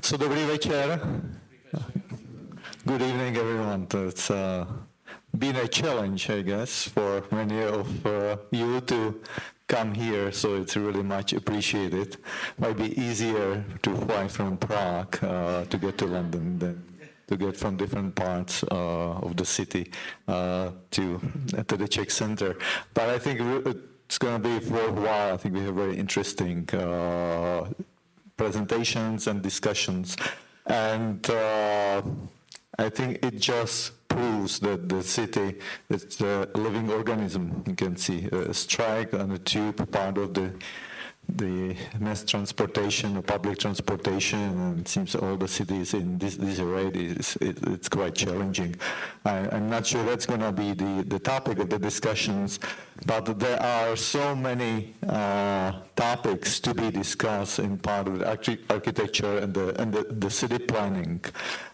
So, dobrý večer. Good evening, everyone. It's been a challenge, I guess, for many of you to come here, so it's really much appreciated. Might be easier to fly from Prague to get to London than to get from different parts of the city to the Czech Center. But I think it's going to be for a while. I think we have very interesting presentations and discussions, and I think it just proves that the city is a living organism. You can see a strike on the tube, part of the mass transportation, the public transportation, and it seems all the cities in this array, it's quite challenging. I'm not sure that's going to be the topic of the discussions, but there are so many topics to be discussed in part of the architecture and the city planning.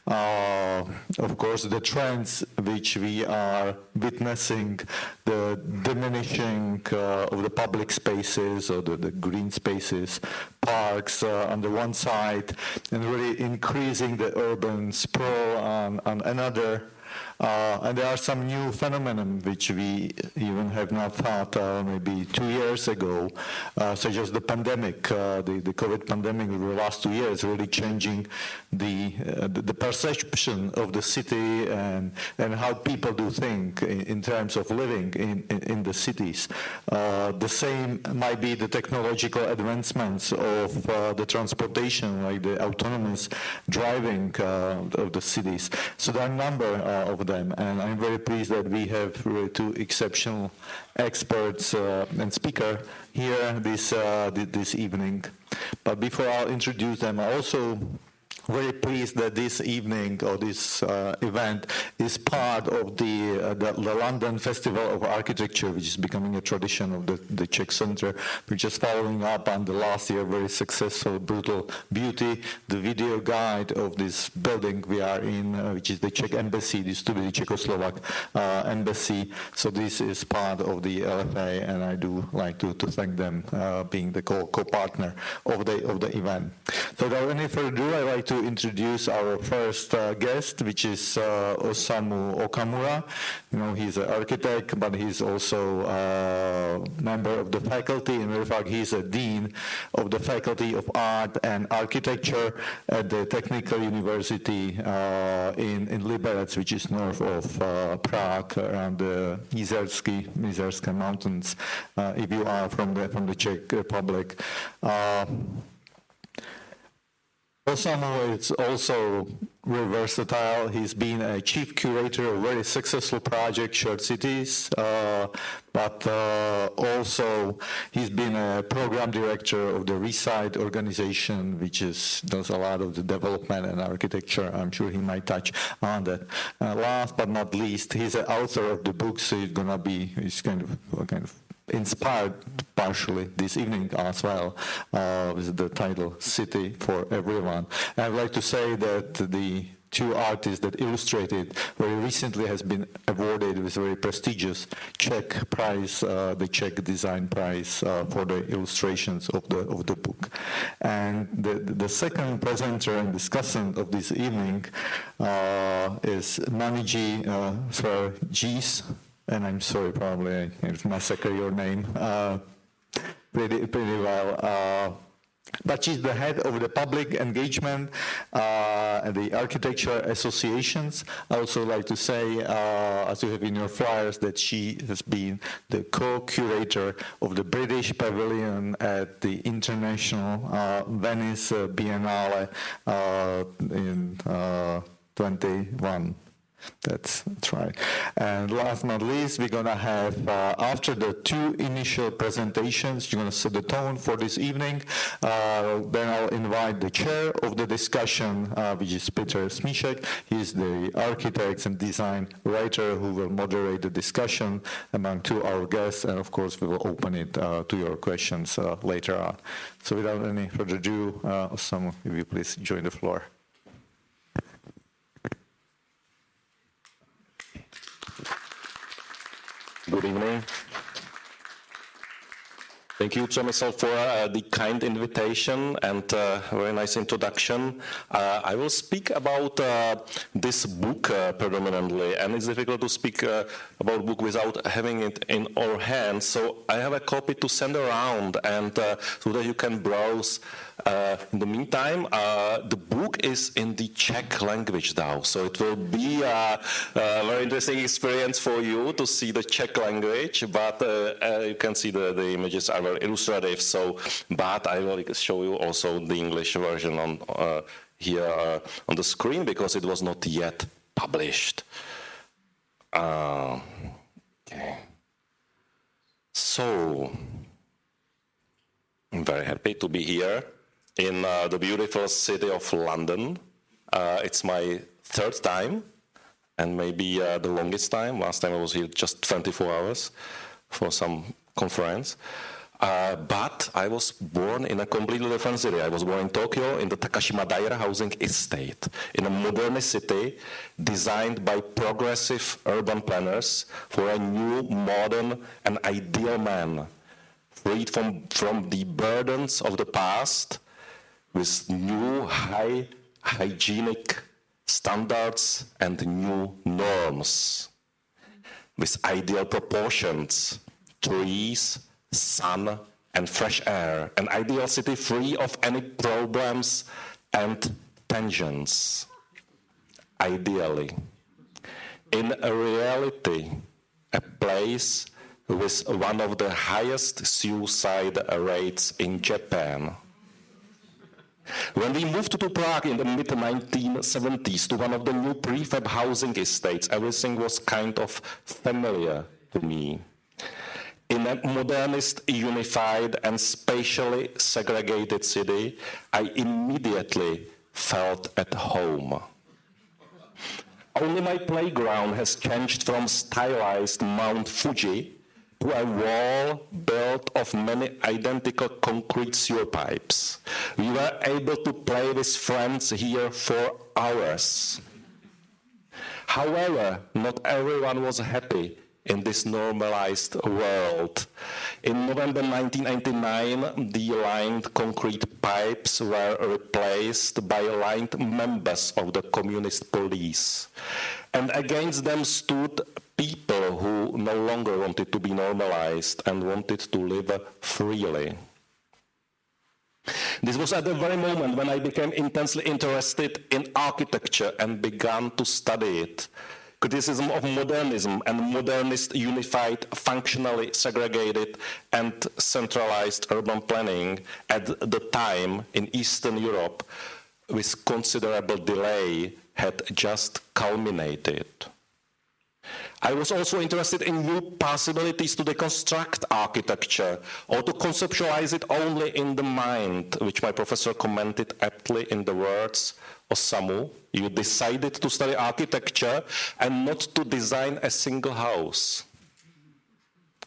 Of course, the trends which we are witnessing, the diminishing of the public spaces or the green spaces, parks on the one side, and really increasing the urban sprawl on another. And there are some new phenomena which we even have not thought maybe 2 years ago, such as the pandemic, the COVID pandemic over the last 2 years, really changing the perception of the city and how people do think in terms of living in the cities. The same might be the technological advancements of the transportation, like the autonomous driving of the cities. So there are a number of them, and I'm very pleased that we have really two exceptional experts and speaker here this evening. But before I'll introduce them, I also very pleased that this evening or this event is part of the London Festival of Architecture, which is becoming a tradition of the Czech Center. We're just following up on the last year very successful Brutal Beauty, the video guide of this building we are in, which is the Czech Embassy, this to be the Czechoslovak Embassy. So this is part of the LFA, and I do like to thank them being the co-partner of the event. So without any further ado, I'd like to introduce our first guest, which is Osamu Okamura. You know, he's an architect, but he's also a member of the faculty, and in fact, he's a dean of the Faculty of Art and Architecture at the Technical University in Liberec, which is north of Prague, around the Jizerské Mountains, if you are from the Czech Republic. Osamu is also very versatile. He's been a chief curator of a very successful project, Shared Cities, but also he's been a program director of the Reside organization, which does a lot of the development and architecture. I'm sure he might touch on that. Last but not least, he's an author of the book, so he's kind of inspired partially this evening as well with the title City for Everyone. And I'd like to say that the two artists that illustrated very recently has been awarded with a very prestigious Czech prize, the Czech Design Prize for the illustrations of the book. And the second presenter and discussant of this evening is Maniji Sverjis. And I'm sorry, probably I massacre your name pretty well. But she's the head of the public engagement and the architecture associations. I also like to say, as you have in your flyers, that she has been the co-curator of the British Pavilion at the International Venice Biennale in 21. That's right. And last but not least, we're going to have, after the two initial presentations, you're going to set the tone for this evening. Then I'll invite the chair of the discussion, which is Peter Smíšek. He's the architect and design writer who will moderate the discussion among two our guests. And of course, we will open it to your questions later on. So without any further ado, Osamu, if you please join the floor. Good evening. Thank you, Przemysl, for the kind invitation and very nice introduction. I will speak about this book predominantly, and it's difficult to speak about a book without having it in our hands. So I have a copy to send around, and so that you can browse. In the meantime, the book is in the Czech language now, so it will be a very interesting experience for you to see the Czech language, but you can see the images are very illustrative, so, but I will show you also the English version on here on the screen, because it was not yet published. Okay. So, I'm very happy to be here in the beautiful city of London. It's my third time, and maybe the longest time. Last time I was here just 24 hours for some conference. But I was born in a completely different city. I was born in Tokyo, in the Takashima-Daira housing estate, in a modernist city designed by progressive urban planners for a new, modern, and ideal man, freed from the burdens of the past, with new high hygienic standards and new norms, with ideal proportions, trees, sun, and fresh air, an ideal city free of any problems and tensions. Ideally. In reality, a place with one of the highest suicide rates in Japan. When we moved to Prague in the mid-1970s to one of the new prefab housing estates, everything was kind of familiar to me. In a modernist, unified, and spatially segregated city, I immediately felt at home. Only my playground has changed from stylized Mount Fuji to a wall built of many identical concrete sewer pipes. We were able to play with friends here for hours. However, not everyone was happy in this normalized world. In November 1999, the lined concrete pipes were replaced by lined members of the communist police. And against them stood people who no longer wanted to be normalized and wanted to live freely. This was at the very moment when I became intensely interested in architecture and began to study it. Criticism of modernism and modernist unified, functionally segregated and centralized urban planning at the time in Eastern Europe with considerable delay had just culminated. I was also interested in new possibilities to deconstruct architecture or to conceptualize it only in the mind, which my professor commented aptly in the words, Osamu, you decided to study architecture and not to design a single house.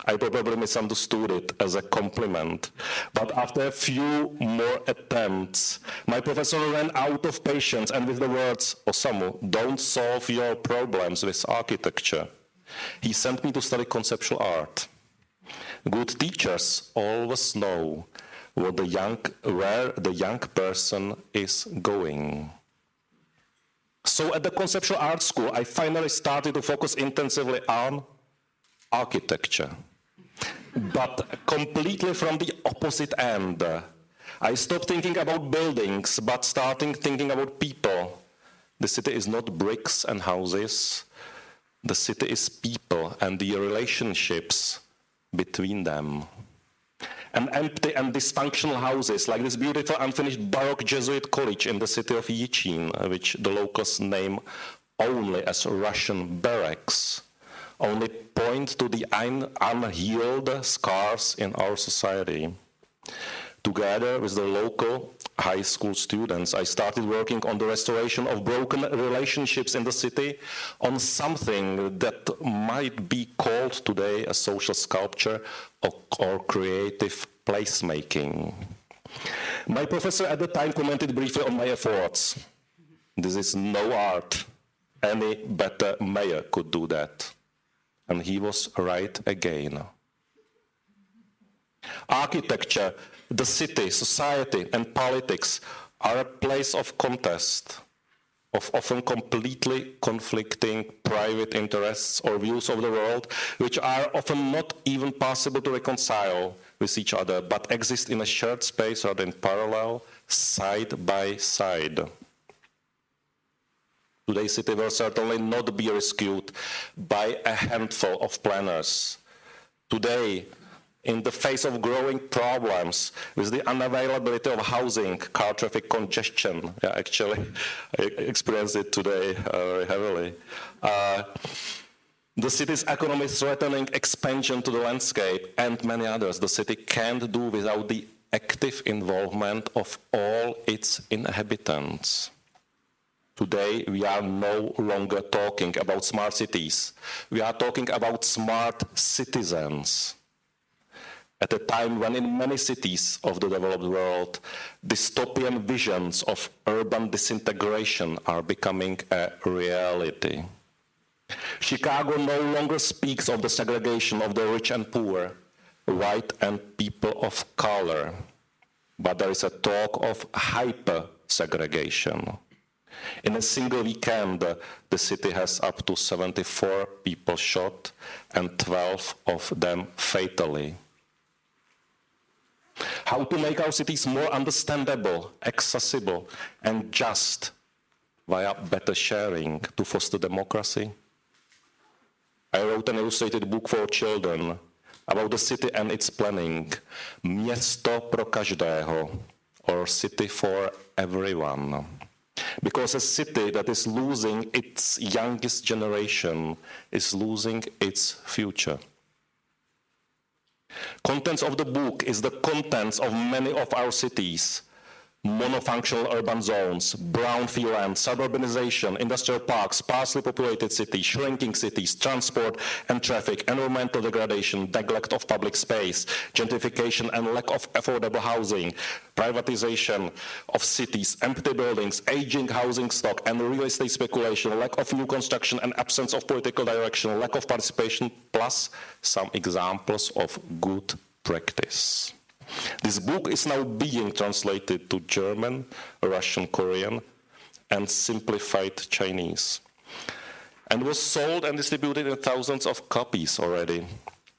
I probably misunderstood it as a compliment, but after a few more attempts, my professor ran out of patience and with the words, Osamu, don't solve your problems with architecture. He sent me to study conceptual art. Good teachers always know where the young person is going. So at the conceptual art school, I finally started to focus intensively on architecture. But completely from the opposite end. I stopped thinking about buildings, but started thinking about people. The city is not bricks and houses. The city is people and the relationships between them. And empty and dysfunctional houses, like this beautiful unfinished Baroque Jesuit college in the city of Jičín, which the locals name only as Russian barracks, only point to the unhealed scars in our society. Together with the local high school students, I started working on the restoration of broken relationships in the city, on something that might be called today a social sculpture or creative placemaking. My professor at the time commented briefly on my efforts. This is no art. Any better mayor could do that. And he was right again. Architecture, the city, society, and politics are a place of contest, of often completely conflicting private interests or views of the world, which are often not even possible to reconcile with each other, but exist in a shared space or in parallel, side by side. Today's city will certainly not be rescued by a handful of planners. Today, in the face of growing problems with the unavailability of housing, car traffic congestion, actually, I experienced it today very heavily. The city's economy threatening expansion to the landscape and many others, the city can't do without the active involvement of all its inhabitants. Today, we are no longer talking about smart cities. We are talking about smart citizens. At a time when in many cities of the developed world, dystopian visions of urban disintegration are becoming a reality. Chicago no longer speaks of the segregation of the rich and poor, white and people of color, but there is a talk of hyper-segregation. In a single weekend, the city has up to 74 people shot and 12 of them fatally. How to make our cities more understandable, accessible, and just via better sharing to foster democracy? I wrote an illustrated book for children about the city and its planning, Město pro každého, or City for Everyone. Because a city that is losing its youngest generation is losing its future. Contents of the book is the contents of many of our cities: monofunctional urban zones, brownfield land, suburbanization, industrial parks, sparsely populated cities, shrinking cities, transport and traffic, environmental degradation, neglect of public space, gentrification and lack of affordable housing, privatization of cities, empty buildings, aging housing stock and real estate speculation, lack of new construction and absence of political direction, lack of participation, plus some examples of good practice. This book is now being translated to German, Russian, Korean, and simplified Chinese, and was sold and distributed in thousands of copies already.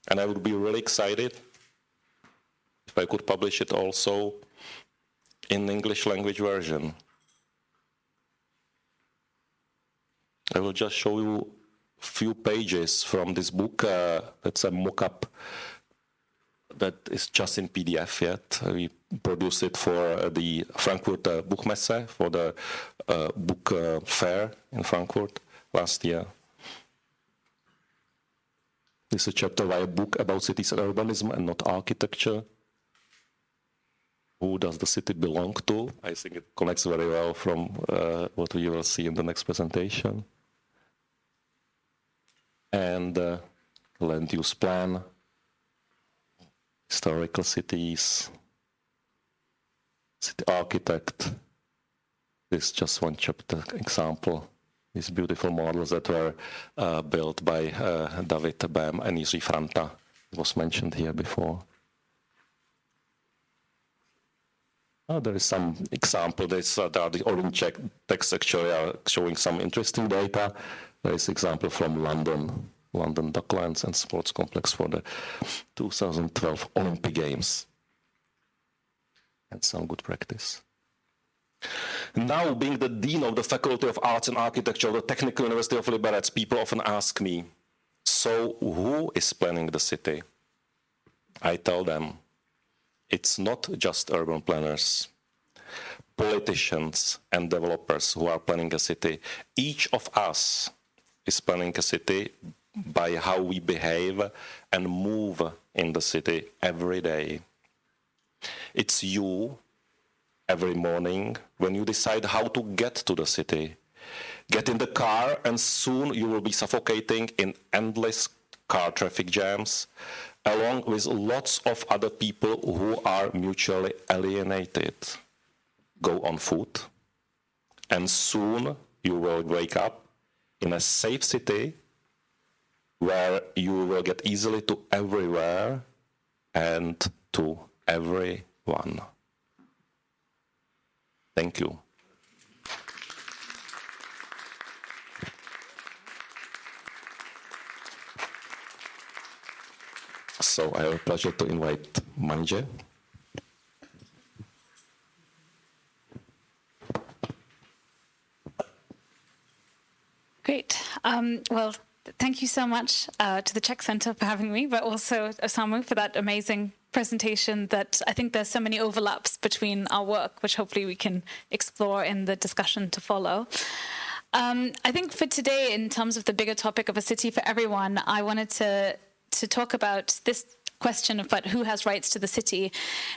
And I would be really excited if I could publish it also in English language version. I will just show you a few pages from this book. That's a mock-up that is just in PDF yet. We produced it for the Frankfurt Buchmesse, for the book fair in Frankfurt last year. This is a chapter by a book about cities and urbanism and not architecture. Who does the city belong to? I think it connects very well from what we will see in the next presentation. And land use plan, historical cities, city architect. This is just one chapter example. These beautiful models that were built by David Bem and Jiří Franta. It was mentioned here before. There is some example. There are the orange text actually are showing some interesting data. There is example from London Docklands and Sports Complex for the 2012 Olympic Games. And some good practice. Now, being the Dean of the Faculty of Arts and Architecture of the Technical University of Liberec, people often ask me, so who is planning the city? I tell them, it's not just urban planners, politicians and developers who are planning a city. Each of us is planning a city by how we behave and move in the city every day. It's you, every morning, when you decide how to get to the city. Get in the car and soon you will be suffocating in endless car traffic jams, along with lots of other people who are mutually alienated. Go on foot, and soon you will wake up in a safe city where you will get easily to everywhere and to everyone. Thank you. So I have a pleasure to invite Manje. Great. Well, thank you so much to the Czech Center for having me, but also Osamu for that amazing presentation that I think there's so many overlaps between our work, which hopefully we can explore in the discussion to follow. I think for today, in terms of the bigger topic of a city for everyone, I wanted to talk about this question about who has rights to the city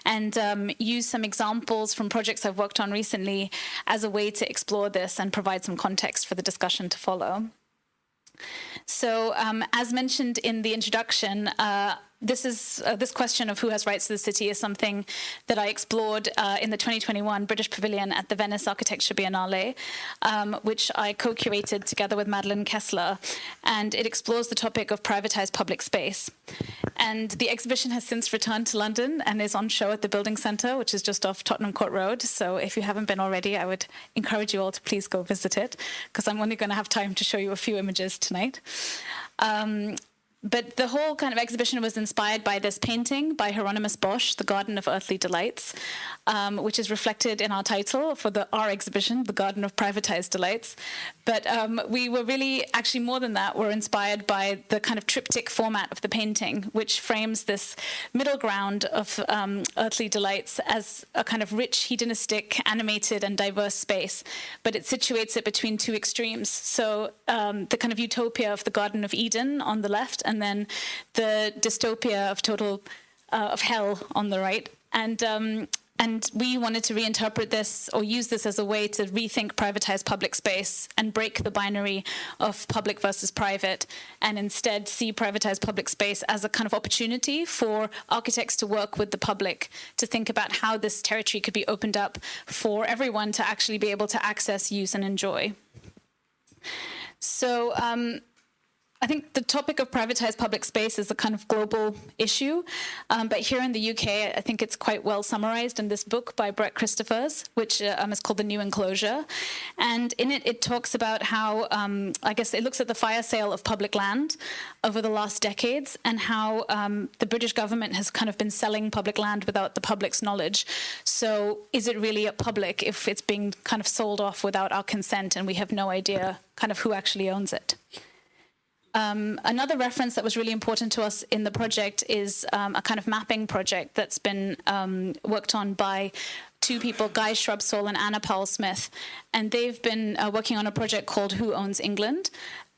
and use some examples from projects I've worked on recently as a way to explore this and provide some context for the discussion to follow. So as mentioned in the introduction, this question of who has rights to the city is something that I explored in the 2021 British Pavilion at the Venice Architecture Biennale, which I co-curated together with Madeleine Kessler, and it explores the topic of privatized public space. And the exhibition has since returned to London and is on show at the Building Centre, which is just off Tottenham Court Road. So if you haven't been already, I would encourage you all to please go visit it, because I'm only going to have time to show you a few images tonight. But the whole kind of exhibition was inspired by this painting by Hieronymus Bosch, The Garden of Earthly Delights, which is reflected in our title for our exhibition, The Garden of Privatized Delights. But we were really, actually more than that, were inspired by the kind of triptych format of the painting, which frames this middle ground of earthly delights as a kind of rich, hedonistic, animated, and diverse space. But it situates it between two extremes. So the kind of utopia of the Garden of Eden on the left, and then the dystopia of hell on the right. And we wanted to reinterpret this or use this as a way to rethink privatized public space and break the binary of public versus private, and instead see privatized public space as a kind of opportunity for architects to work with the public to think about how this territory could be opened up for everyone to actually be able to access, use, and enjoy. So I think the topic of privatized public space is a kind of global issue, but here in the UK, I think it's quite well summarized in this book by Brett Christophers, which is called The New Enclosure. And in it, it talks about how, I guess it looks at the fire sale of public land over the last decades and how the British government has kind of been selling public land without the public's knowledge. So is it really a public if it's being kind of sold off without our consent and we have no idea kind of who actually owns it? Another reference that was really important to us in the project is a kind of mapping project that's been worked on by two people, Guy Shrubsole and Anna Powell-Smith, and they've been working on a project called Who Owns England?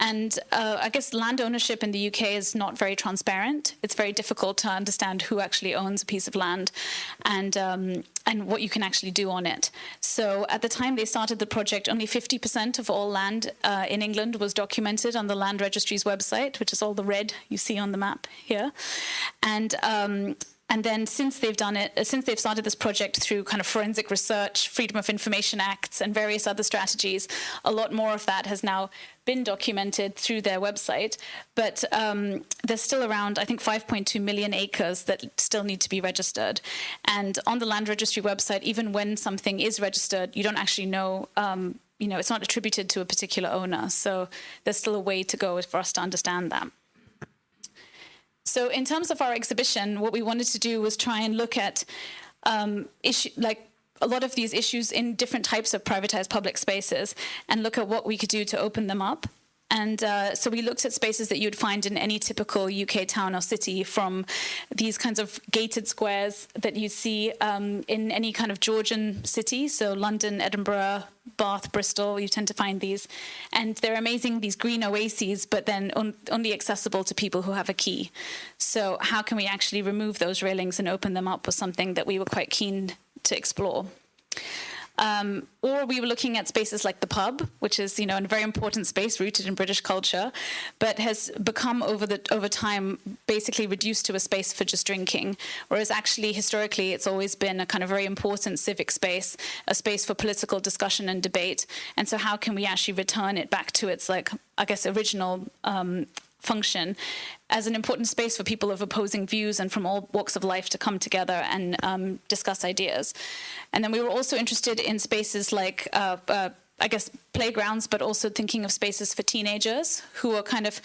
And I guess land ownership in the UK is not very transparent. It's very difficult to understand who actually owns a piece of land and what you can actually do on it. So at the time they started the project, only 50% of all land in England was documented on the Land Registry's website, which is all the red you see on the map here. And then since they've started this project through kind of forensic research, Freedom of Information Acts, and various other strategies, a lot more of that has now been documented through their website. But there's still around, I think, 5.2 million acres that still need to be registered. And on the Land Registry website, even when something is registered, you don't actually know, it's not attributed to a particular owner. So there's still a way to go for us to understand that. So in terms of our exhibition, what we wanted to do was try and look at a lot of these issues in different types of privatized public spaces and look at what we could do to open them up. And so we looked at spaces that you'd find in any typical UK town or city, from these kinds of gated squares that you see in any kind of Georgian city, so London, Edinburgh, Bath, Bristol, you tend to find these. And they're amazing, these green oases, but then only accessible to people who have a key. So how can we actually remove those railings and open them up was something that we were quite keen to explore. Or we were looking at spaces like the pub, which is, a very important space rooted in British culture, but has become over time basically reduced to a space for just drinking. Whereas actually, historically, it's always been a kind of very important civic space, a space for political discussion and debate. And so how can we actually return it back to its, original function? as an important space for people of opposing views and from all walks of life to come together and discuss ideas. And then we were also interested in spaces like, I guess, playgrounds, but also thinking of spaces for teenagers who are kind of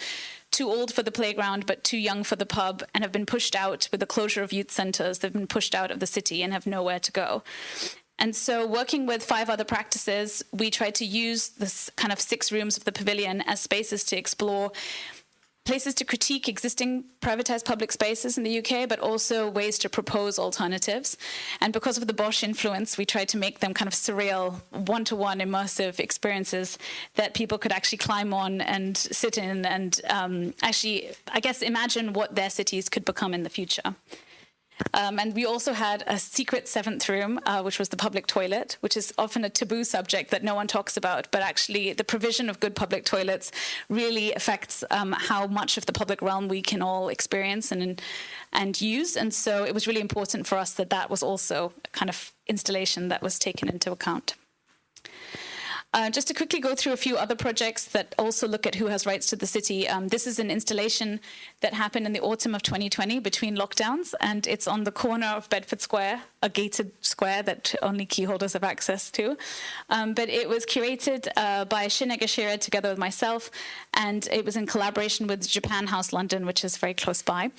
too old for the playground but too young for the pub and have been pushed out with the closure of youth centres. They've been pushed out of the city and have nowhere to go. And so working with 5 other practices, we tried to use this kind of 6 rooms of the pavilion as spaces to explore places to critique existing privatized public spaces in the UK, but also ways to propose alternatives. And because of the Bosch influence, we tried to make them kind of surreal, one-to-one immersive experiences that people could actually climb on and sit in and actually, I guess, imagine what their cities could become in the future. And we also had a secret 7th room, which was the public toilet, which is often a taboo subject that no one talks about. But actually, the provision of good public toilets really affects how much of the public realm we can all experience and use. And so it was really important for us that that was also a kind of installation that was taken into account. Just to quickly go through a few other projects that also look at who has rights to the city. This is an installation that happened in the autumn of 2020 between lockdowns, and it's on the corner of Bedford Square, a gated square that only key holders have access to. But it was curated by Shin Egashira together with myself, and it was in collaboration with Japan House London, which is very close by.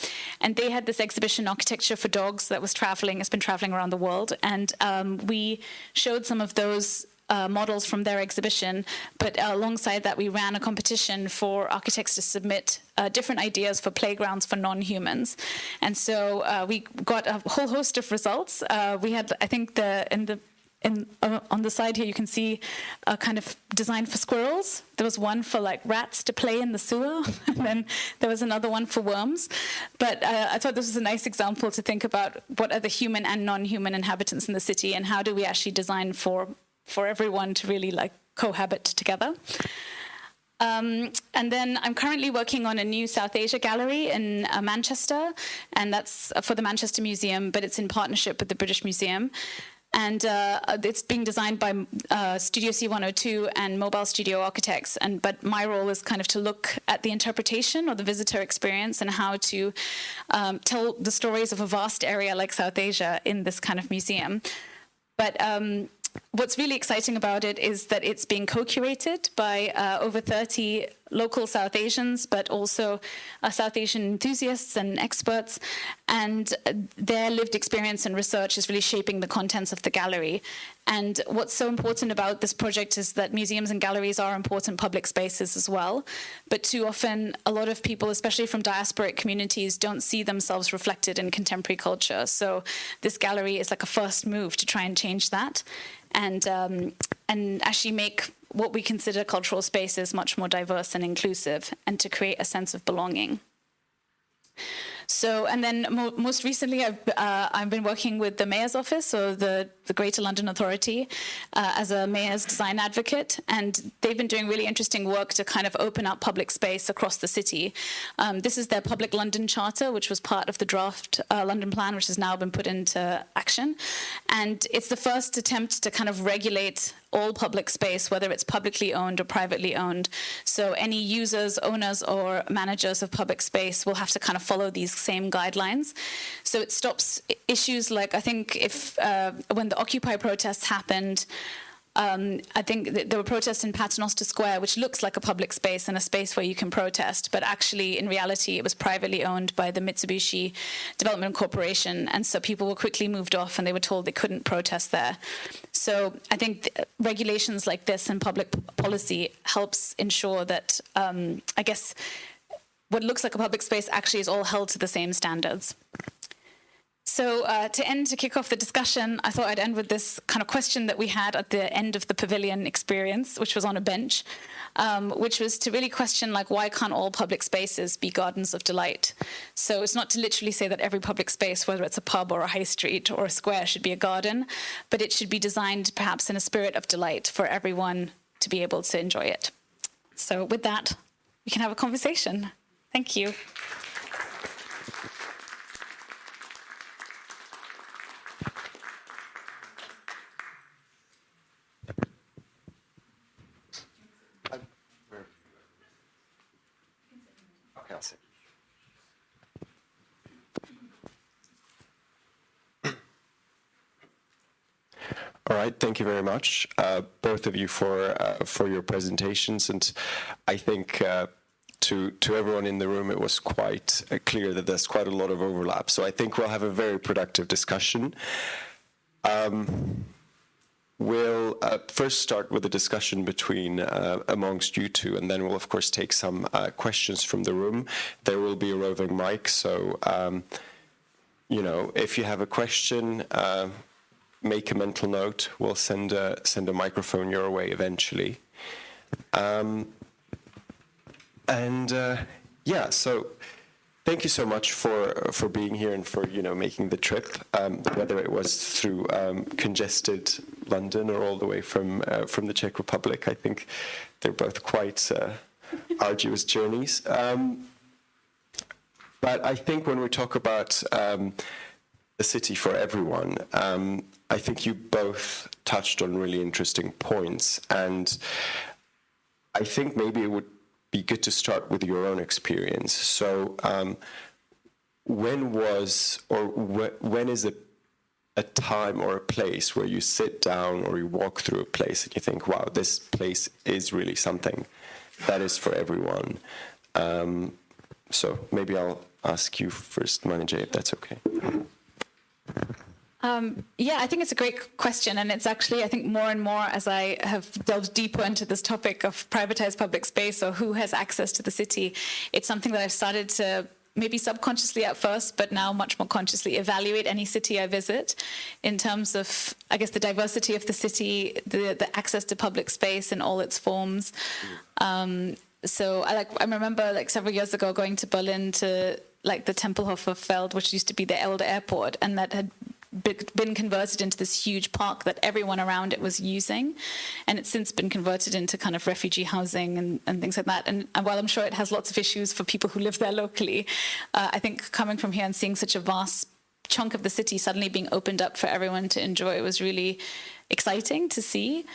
And they had this exhibition, Architecture for Dogs, that was traveling, it's been traveling around the world. And we showed some of those models from their exhibition, but alongside that we ran a competition for architects to submit different ideas for playgrounds for non-humans. And so we got a whole host of results. We had, I think, on the side here you can see a kind of design for squirrels. There was one for like rats to play in the sewer, and then there was another one for worms. But I thought this was a nice example to think about what are the human and non-human inhabitants in the city, and how do we actually design for everyone to really like cohabit together. And then I'm currently working on a new South Asia gallery in Manchester, and that's for the Manchester Museum, but it's in partnership with the British Museum. And it's being designed by Studio C102 and Mobile Studio Architects. But my role is kind of to look at the interpretation or the visitor experience and how to tell the stories of a vast area like South Asia in this kind of museum. But what's really exciting about it is that it's being co-curated by over 30 local South Asians, but also South Asian enthusiasts and experts. And their lived experience and research is really shaping the contents of the gallery. And what's so important about this project is that museums and galleries are important public spaces as well. But too often, a lot of people, especially from diasporic communities, don't see themselves reflected in contemporary culture. So this gallery is like a first move to try and change that and actually make what we consider cultural spaces much more diverse and inclusive, and to create a sense of belonging. So, and then most recently, I've been working with the Mayor's Office, or the Greater London Authority, as a mayor's design advocate, and they've been doing really interesting work to kind of open up public space across the city. This is their Public London Charter, which was part of the draft London Plan, which has now been put into action. And it's the first attempt to kind of regulate all public space, whether it's publicly owned or privately owned. So any users, owners, or managers of public space will have to kind of follow these same guidelines. So it stops issues like, I think when the Occupy protests happened, I think there were protests in Paternoster Square, which looks like a public space and a space where you can protest, but actually, in reality, it was privately owned by the Mitsubishi Development Corporation, and so people were quickly moved off, and they were told they couldn't protest there. So I think regulations like this and public policy helps ensure that, I guess, what looks like a public space actually is all held to the same standards. So to kick off the discussion, I thought I'd end with this kind of question that we had at the end of the pavilion experience, which was on a bench, which was to really question, like, why can't all public spaces be gardens of delight? So it's not to literally say that every public space, whether it's a pub or a high street or a square, should be a garden, but it should be designed perhaps in a spirit of delight for everyone to be able to enjoy it. So with that, we can have a conversation. Thank you. Okay, I'll sit. All right, thank you very much, both of you, for your presentations. And I think to everyone in the room, it was quite clear that there's quite a lot of overlap. So I think we'll have a very productive discussion. We'll first start with a discussion between amongst you two, and then we'll of course take some questions from the room. There will be a roving mic, so you know, if you have a question, make a mental note. We'll send a microphone your way eventually. Yeah, so thank you so much for being here and for, you know, making the trip, whether it was through congested London or all the way from the Czech Republic. I think they're both quite arduous journeys. But I think when we talk about the city for everyone, I think you both touched on really interesting points, and I think maybe it would be good to start with your own experience. So when is a time or a place where you sit down or you walk through a place and you think, wow, this place is really something that is for everyone? So maybe I'll ask you first, Manijay, if that's okay. Yeah, I think it's a great question, and it's actually, I think, more and more as I have delved deeper into this topic of privatized public space or who has access to the city, it's something that I've started to maybe subconsciously at first, but now much more consciously evaluate any city I visit in terms of, I guess, the diversity of the city, the access to public space in all its forms. So I remember several years ago going to Berlin to the Tempelhofer Feld, which used to be the old airport, and that had been converted into this huge park that everyone around it was using, and it's since been converted into kind of refugee housing and things like that. And while I'm sure it has lots of issues for people who live there locally, I think coming from here and seeing such a vast chunk of the city suddenly being opened up for everyone to enjoy was really exciting to see.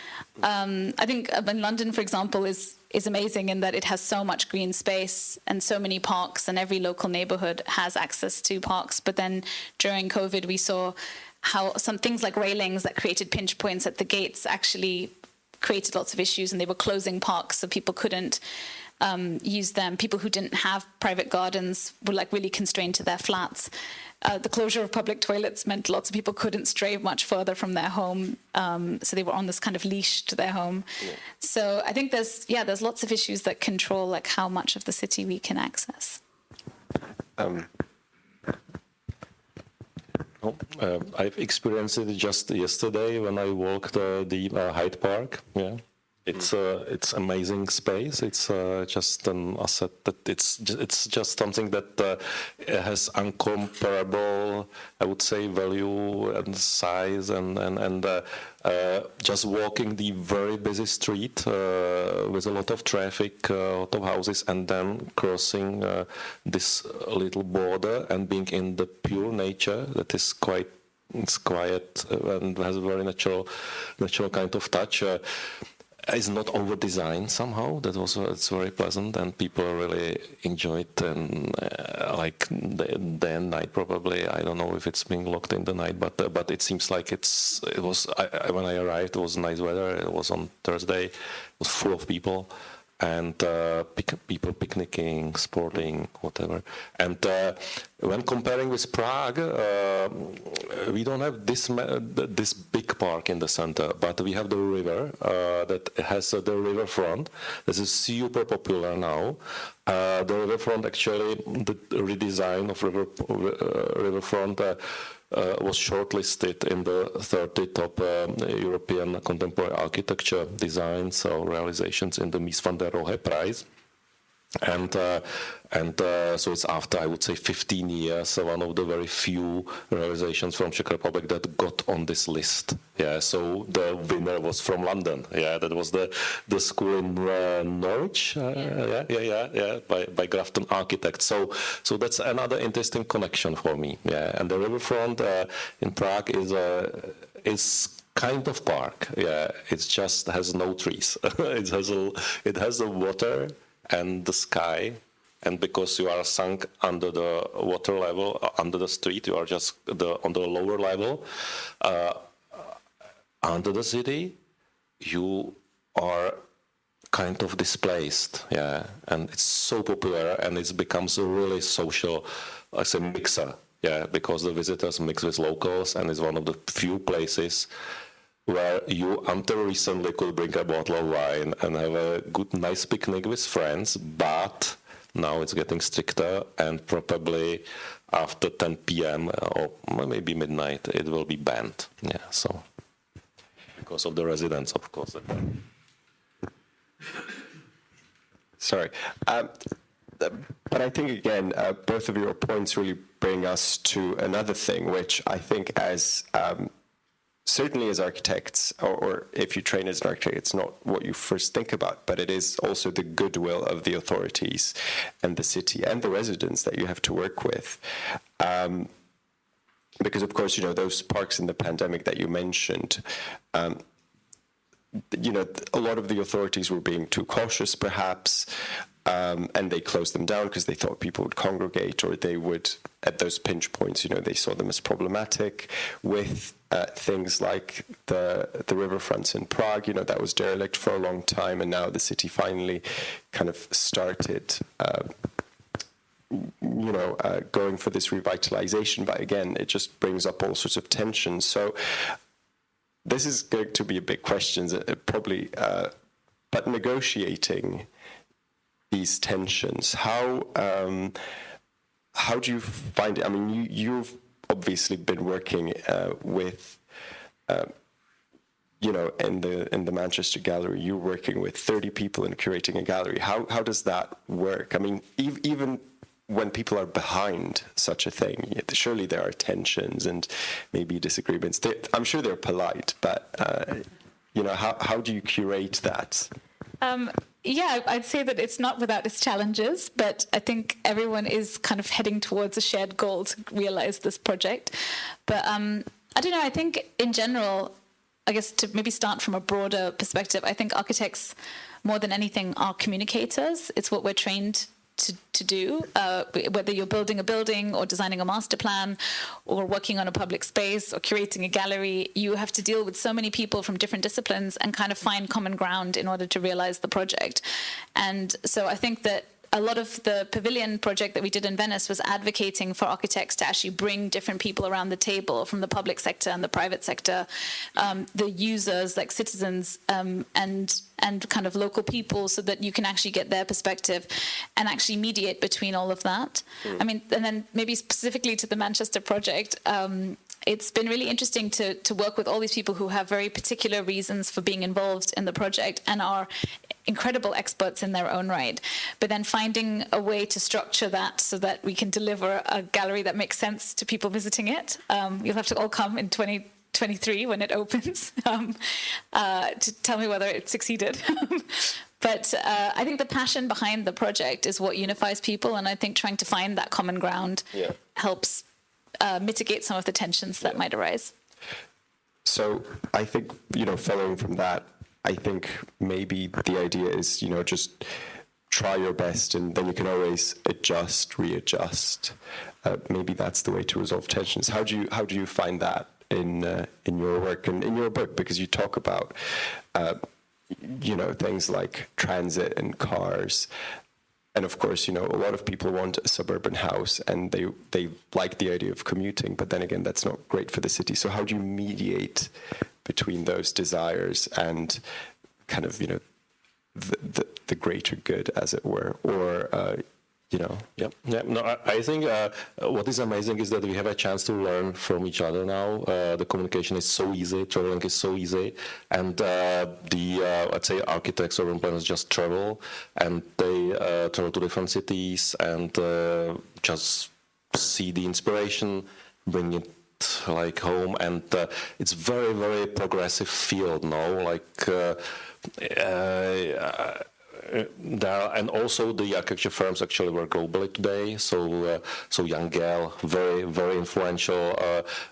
I think in London, for example, is amazing in that it has so much green space and so many parks, and every local neighborhood has access to parks. But then during COVID, we saw how some things like railings that created pinch points at the gates actually created lots of issues, and they were closing parks so people couldn't use them. People who didn't have private gardens were really constrained to their flats. The closure of public toilets meant lots of people couldn't stray much further from their home, so they were on this kind of leash to their home. Yeah. So I think there's lots of issues that control how much of the city we can access. I've experienced it just yesterday when I walked the Hyde Park. Yeah. It's amazing space. It's just an asset that it's just something that has incomparable, I would say, value and size, and just walking the very busy street with a lot of traffic, a lot of houses, and then crossing this little border and being in the pure nature that is it's quiet and has a very natural kind of touch. Is not over-designed somehow. It's very pleasant, and people really enjoy it. And day and night, probably. I don't know if it's being locked in the night, but it seems like it was. When I arrived, it was nice weather. It was on Thursday. It was full of people, and people picnicking, sporting, whatever. And when comparing with Prague, we don't have this big park in the center, but we have the river that has the riverfront. This is super popular now. The riverfront, actually, the redesign of riverfront was shortlisted in the 30 top European contemporary architecture designs or realizations in the Mies van der Rohe Prize. And so it's after, I would say, 15 years, one of the very few realizations from Czech Republic that got on this list. Yeah, so the winner was from London. Yeah, that was the school in Norwich. By Grafton architects. So that's another interesting connection for me. Yeah, and the riverfront in Prague is kind of park. Yeah, it just has no trees. It has the water and the sky, and because you are sunk under the water level, under the street, you are just on the lower level. under the city, you are kind of displaced, yeah, and it's so popular, and it becomes a really social, I say, mixer, yeah, because the visitors mix with locals, and it's one of the few places where you, until recently, could bring a bottle of wine and have a good, nice picnic with friends, but now it's getting stricter, and probably after 10 p.m. or maybe midnight, it will be banned, yeah, so, because of the residents, of course. Sorry. But I think, again, both of your points really bring us to another thing, which I think as certainly as architects, or if you train as an architect, it's not what you first think about, but it is also the goodwill of the authorities and the city and the residents that you have to work with. Because, of course, those parks in the pandemic that you mentioned, a lot of the authorities were being too cautious, perhaps, and they closed them down because they thought people would congregate, or they would, at those pinch points, they saw them as problematic. With things like the riverfronts in Prague, that was derelict for a long time, and now the city finally kind of started going for this revitalization. But again, it just brings up all sorts of tensions. So this is going to be a big question, probably, but negotiating these tensions, how do you find it? I mean, you've obviously been working with, in the Manchester Gallery, you're working with 30 people and curating a gallery. How does that work? I mean, even when people are behind such a thing, surely there are tensions and maybe disagreements. I'm sure they're polite, but how do you curate that? Yeah, I'd say that it's not without its challenges, but I think everyone is kind of heading towards a shared goal to realize this project. But I don't know, I think in general, I guess to maybe start from a broader perspective, I think architects, more than anything, are communicators. It's what we're trained to do, whether you're building a building or designing a master plan or working on a public space or curating a gallery, you have to deal with so many people from different disciplines and kind of find common ground in order to realize the project. And so I think that a lot of the pavilion project that we did in Venice was advocating for architects to actually bring different people around the table from the public sector and the private sector, the users like citizens and kind of local people, so that you can actually get their perspective and actually mediate between all of that. I mean, and then maybe specifically to the Manchester project, it's been really interesting to work with all these people who have very particular reasons for being involved in the project and are incredible experts in their own right, but then finding a way to structure that so that we can deliver a gallery that makes sense to people visiting it. You'll have to all come in 2023 when it opens to tell me whether it succeeded. But I think the passion behind the project is what unifies people, and I think trying to find that common ground helps mitigate some of the tensions that might arise. So I think, following from that, I think maybe the idea is, just try your best, and then you can always adjust, readjust. Maybe that's the way to resolve tensions. How do you find that in your work and in your book? Because you talk about, things like transit and cars. And of course, a lot of people want a suburban house, and they like the idea of commuting, but then again, that's not great for the city. So how do you mediate between those desires and kind of, the greater good, as it were, or, No, I think what is amazing is that we have a chance to learn from each other now. The communication is so easy, traveling is so easy, and let's say architects or urban planners just travel, and they travel to different cities and just see the inspiration, bring it like home, and it's very, very progressive field now. Like there, and also the architecture firms actually work globally today. So Jan Gehl, very influential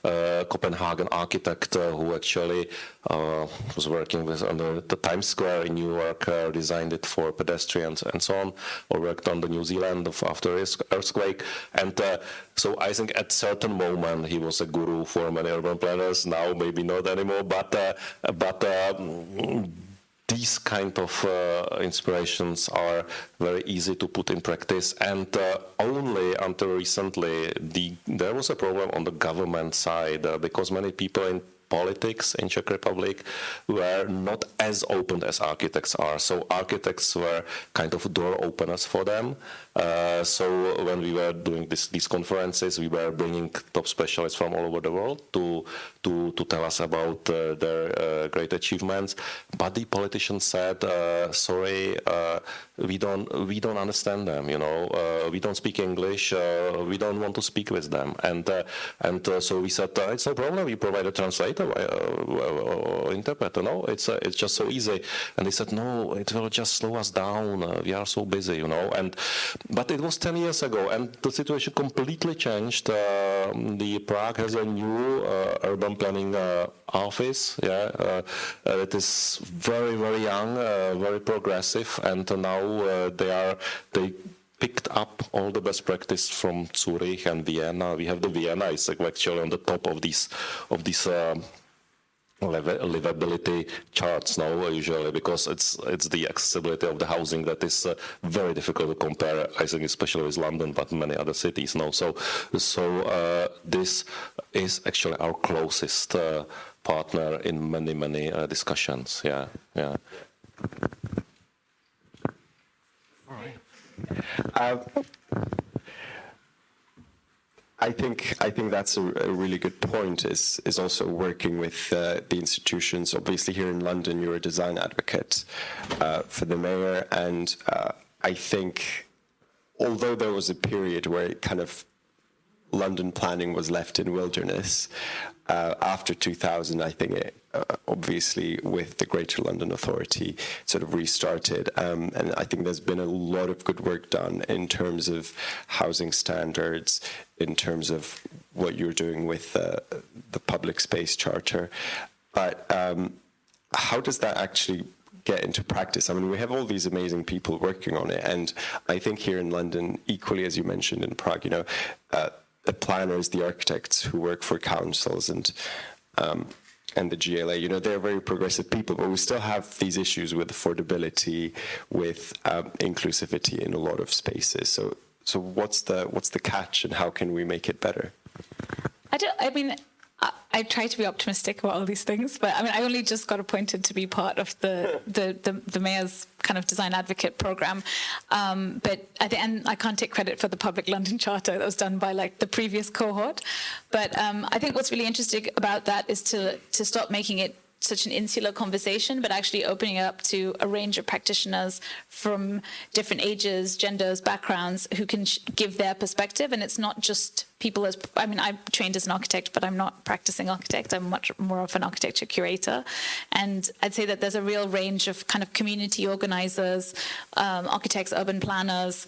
Copenhagen architect who actually was working with under the Times Square in New York, designed it for pedestrians and so on, or worked on the New Zealand after earthquake. And so I think at certain moment he was a guru for many urban planners. Now maybe not anymore, but these kind of inspirations are very easy to put in practice, and only until recently there was a problem on the government side because many people in politics in Czech Republic were not as open as architects are. So architects were kind of door openers for them. So when we were doing these conferences, we were bringing top specialists from all over the world to tell us about their great achievements. But the politicians said, "Sorry, we don't understand them. We don't speak English. We don't want to speak with them." And so we said, "It's no problem. We provide a translator, interpreter. No, it's just so easy." And they said, "No, it will just slow us down. We are so busy, But it was 10 years ago, and the situation completely changed. The Prague has a new urban planning office. It is very, very young, very progressive, and now they picked up all the best practice from Zurich and Vienna. We have the Vienna is actually on the top of these livability charts now usually, because it's the accessibility of the housing that is very difficult to compare, I think, especially with London, but many other cities now. So this is actually our closest partner in many discussions. Yeah. All right. I think that's a really good point. Is also working with the institutions. Obviously, here in London, you're a design advocate for the mayor, and I think although there was a period where it kind of London planning was left in wilderness after 2000, I think it obviously with the Greater London Authority sort of restarted, and I think there's been a lot of good work done in terms of housing standards, in terms of what you're doing with the public space charter. But how does that actually get into practice? I mean, we have all these amazing people working on it, and I think here in London, equally as you mentioned in Prague, the planners, the architects who work for councils and the GLA, they're very progressive people, but we still have these issues with affordability, with inclusivity in a lot of spaces. So what's the catch, and how can we make it better? I try to be optimistic about all these things, but I only just got appointed to be part of the mayor's kind of design advocate program. But at the end, I can't take credit for the Public London Charter that was done by the previous cohort. But I think what's really interesting about that is to stop making it such an insular conversation, but actually opening it up to a range of practitioners from different ages, genders, backgrounds, who can give their perspective. And it's not just people I'm trained as an architect, but I'm not practicing architect. I'm much more of an architecture curator. And I'd say that there's a real range of kind of community organizers, architects, urban planners,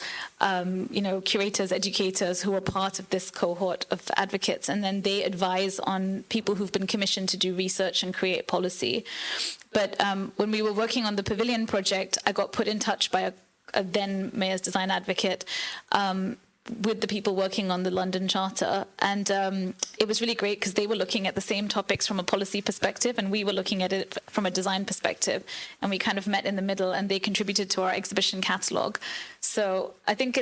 curators, educators who are part of this cohort of advocates. And then they advise on people who've been commissioned to do research and create policy. But when we were working on the Pavilion project, I got put in touch by a then mayor's design advocate with the people working on the London Charter. And it was really great because they were looking at the same topics from a policy perspective, and we were looking at it from a design perspective. And we kind of met in the middle, and they contributed to our exhibition catalogue. So I think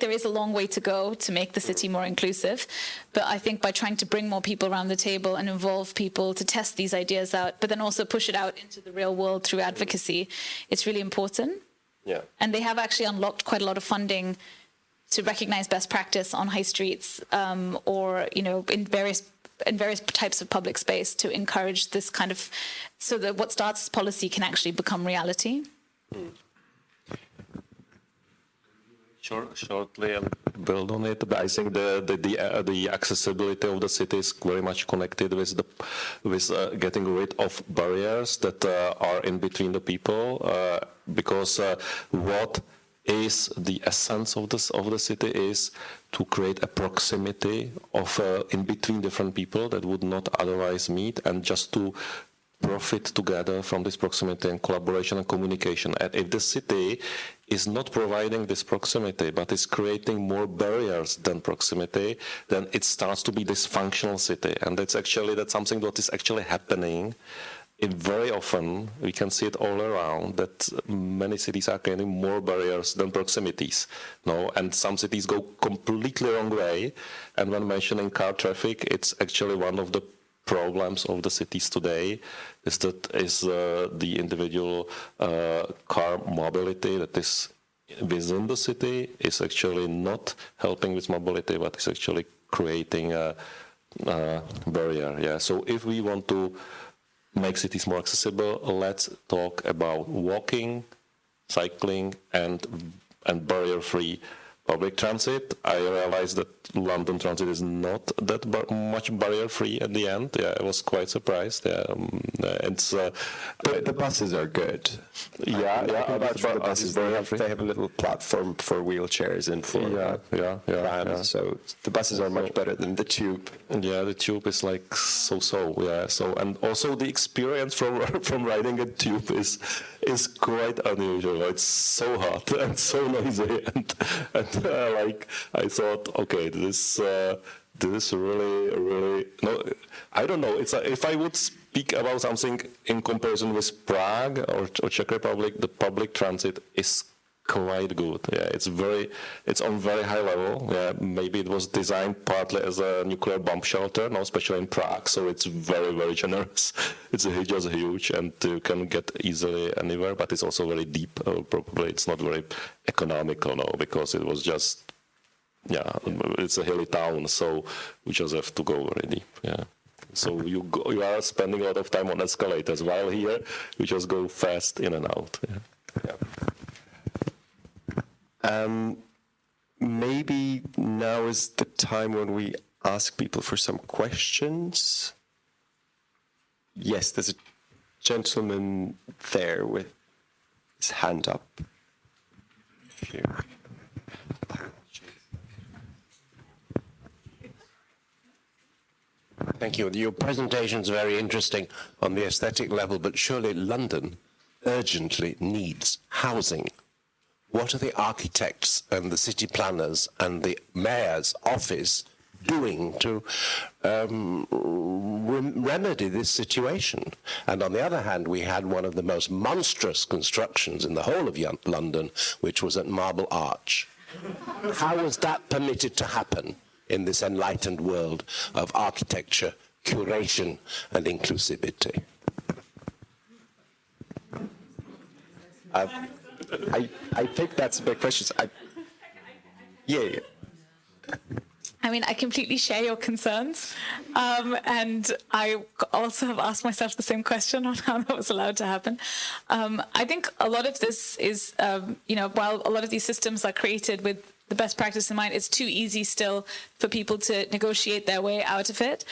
there is a long way to go to make the city more inclusive. But I think by trying to bring more people around the table and involve people to test these ideas out, but then also push it out into the real world through advocacy, it's really important. Yeah. And they have actually unlocked quite a lot of funding to recognize best practice on high streets, or in various types of public space, to encourage this kind of, so that what starts as policy can actually become reality. Shortly, build on it. But I think the accessibility of the city is very much connected with getting rid of barriers that are in between the people, because what is the essence of the city is to create a proximity of in between different people that would not otherwise meet, and just to profit together from this proximity and collaboration and communication. And if the city is not providing this proximity, but is creating more barriers than proximity, then it starts to be dysfunctional city. And that's something that is actually happening. Very often, we can see it all around, that many cities are creating more barriers than proximities. No? And some cities go completely wrong way. And when mentioning car traffic, it's actually one of the problems of the cities today is the individual car mobility that is within the city is actually not helping with mobility, but is actually creating a barrier. Yeah. So if we want to make cities more accessible, let's talk about walking, cycling, and barrier-free public transit. I realized that London transit is not that much barrier-free at the end. Yeah, I was quite surprised. Yeah, the buses are good. The buses they have a little platform for wheelchairs and for prams. So the buses are much better than the tube. Yeah, the tube is like so. Yeah, so and also the experience from riding a tube is quite unusual. It's so hot and so noisy and like I thought, okay, this is really no. I don't know. It's if I would speak about something in comparison with Prague or Czech Republic, the public transit is quite good. Yeah, it's on very high level. Yeah, maybe it was designed partly as a nuclear bomb shelter, no, especially in Prague. So it's very generous. It's just huge, and you can get easily anywhere. But it's also very deep. Probably it's not very economical, no, because it was just it's a hilly town, so we just have to go very deep. Yeah. So you are spending a lot of time on escalators, while here we just go fast in and out. Yeah. Maybe now is the time when we ask people for some questions. Yes, there's a gentleman there with his hand up. Here. Thank you. Your presentation is very interesting on the aesthetic level, but surely London urgently needs housing. What are the architects and the city planners and the mayor's office doing to remedy this situation? And on the other hand, we had one of the most monstrous constructions in the whole of London, which was at Marble Arch. How was that permitted to happen in this enlightened world of architecture, curation, and inclusivity? I think that's a big question. Yeah. I mean, I completely share your concerns, and I also have asked myself the same question on how that was allowed to happen. I think a lot of this is, while a lot of these systems are created with the best practice in mind, it's too easy still for people to negotiate their way out of it.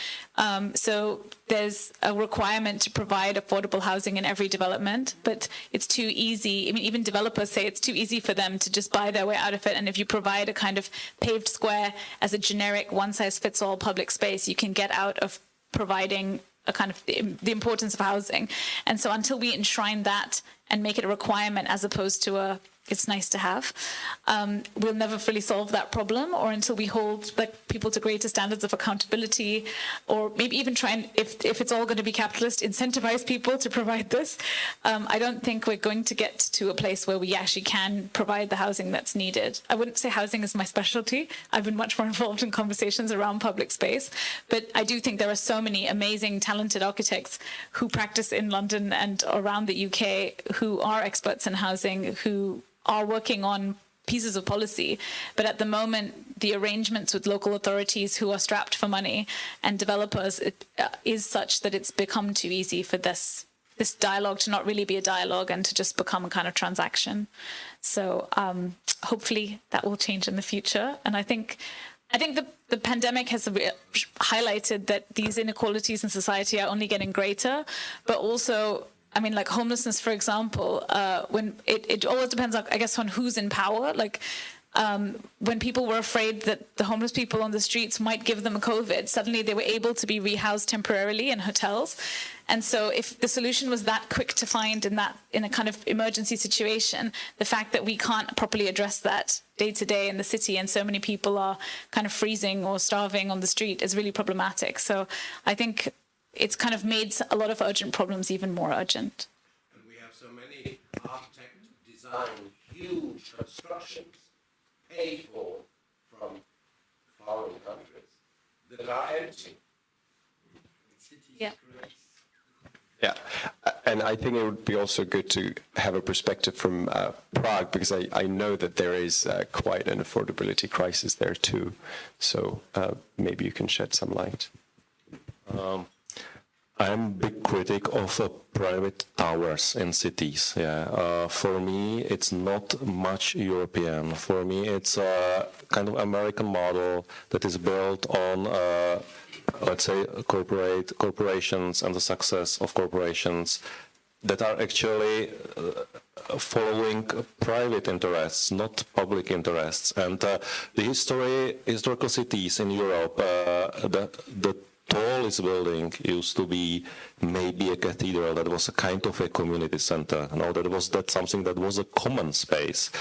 So there's a requirement to provide affordable housing in every development, but it's too easy. I mean, even developers say it's too easy for them to just buy their way out of it. And if you provide a kind of paved square as a generic one-size-fits-all public space, you can get out of providing a kind of the importance of housing. And so until we enshrine that and make it a requirement as opposed to it's nice to have, we'll never fully solve that problem, or until we hold people to greater standards of accountability, or maybe even try and, if it's all going to be capitalist, incentivize people to provide this. I don't think we're going to get to a place where we actually can provide the housing that's needed. I wouldn't say housing is my specialty. I've been much more involved in conversations around public space, but I do think there are so many amazing, talented architects who practice in London and around the UK who are experts in housing, who are working on pieces of policy, but at the moment the arrangements with local authorities who are strapped for money and developers is such that it's become too easy for this this dialogue to not really be a dialogue and to just become a kind of transaction. So hopefully that will change in the future. And I think the pandemic has highlighted that these inequalities in society are only getting greater, but also, I mean, like homelessness, for example, when it always depends, I guess, on who's in power. Like when people were afraid that the homeless people on the streets might give them COVID, suddenly they were able to be rehoused temporarily in hotels. And so if the solution was that quick to find in a kind of emergency situation, the fact that we can't properly address that day to day in the city and so many people are kind of freezing or starving on the street is really problematic. So I think it's kind of made a lot of urgent problems even more urgent. And we have so many architects design huge constructions paid for from foreign countries that are empty. Yeah. Yeah, and I think it would be also good to have a perspective from Prague, because I know that there is quite an affordability crisis there too. So maybe you can shed some light. I'm a big critic of private towers in cities. Yeah, for me, it's not much European. For me, it's a kind of American model that is built on, let's say, corporations and the success of corporations that are actually following private interests, not public interests. And the historical cities in Europe, the tallest building used to be maybe a cathedral that was a kind of a community center. No, that's something that was a common space.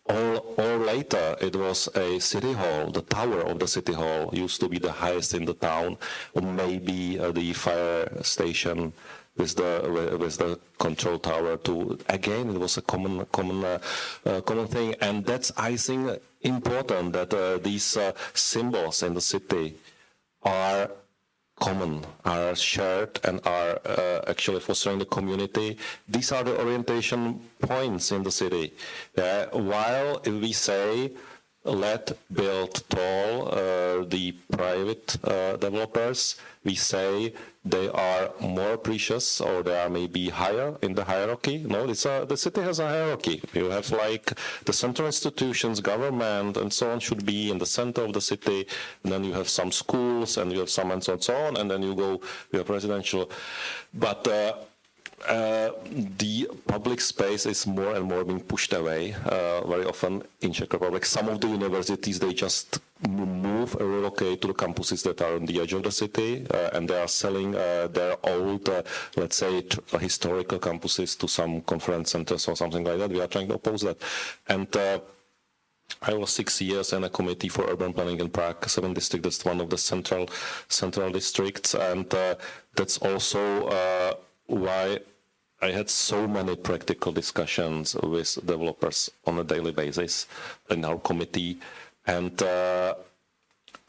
Or later, it was a city hall. The tower of the city hall used to be the highest in the town, or maybe the fire station with the control tower. Again, it was a common thing, and that's, I think, important that these symbols in the city are common, are shared, and are actually fostering the community. These are the orientation points in the city. While if we say, let build tall the private developers, we say they are more precious, or they are maybe higher in the hierarchy. No, the city has a hierarchy. You have like the central institutions, government, and so on should be in the center of the city. And then you have some schools, and you have some and so on, and then you have residential. But the public space is more and more being pushed away very often in Czech Republic. Some of the universities, they just move or relocate to the campuses that are on the edge of the city, and they are selling their old, let's say, historical campuses to some conference centers or something like that. We are trying to oppose that. And I was 6 years in a committee for urban planning in Prague, 7th district. That's one of the central districts, and that's also why I had so many practical discussions with developers on a daily basis in our committee, and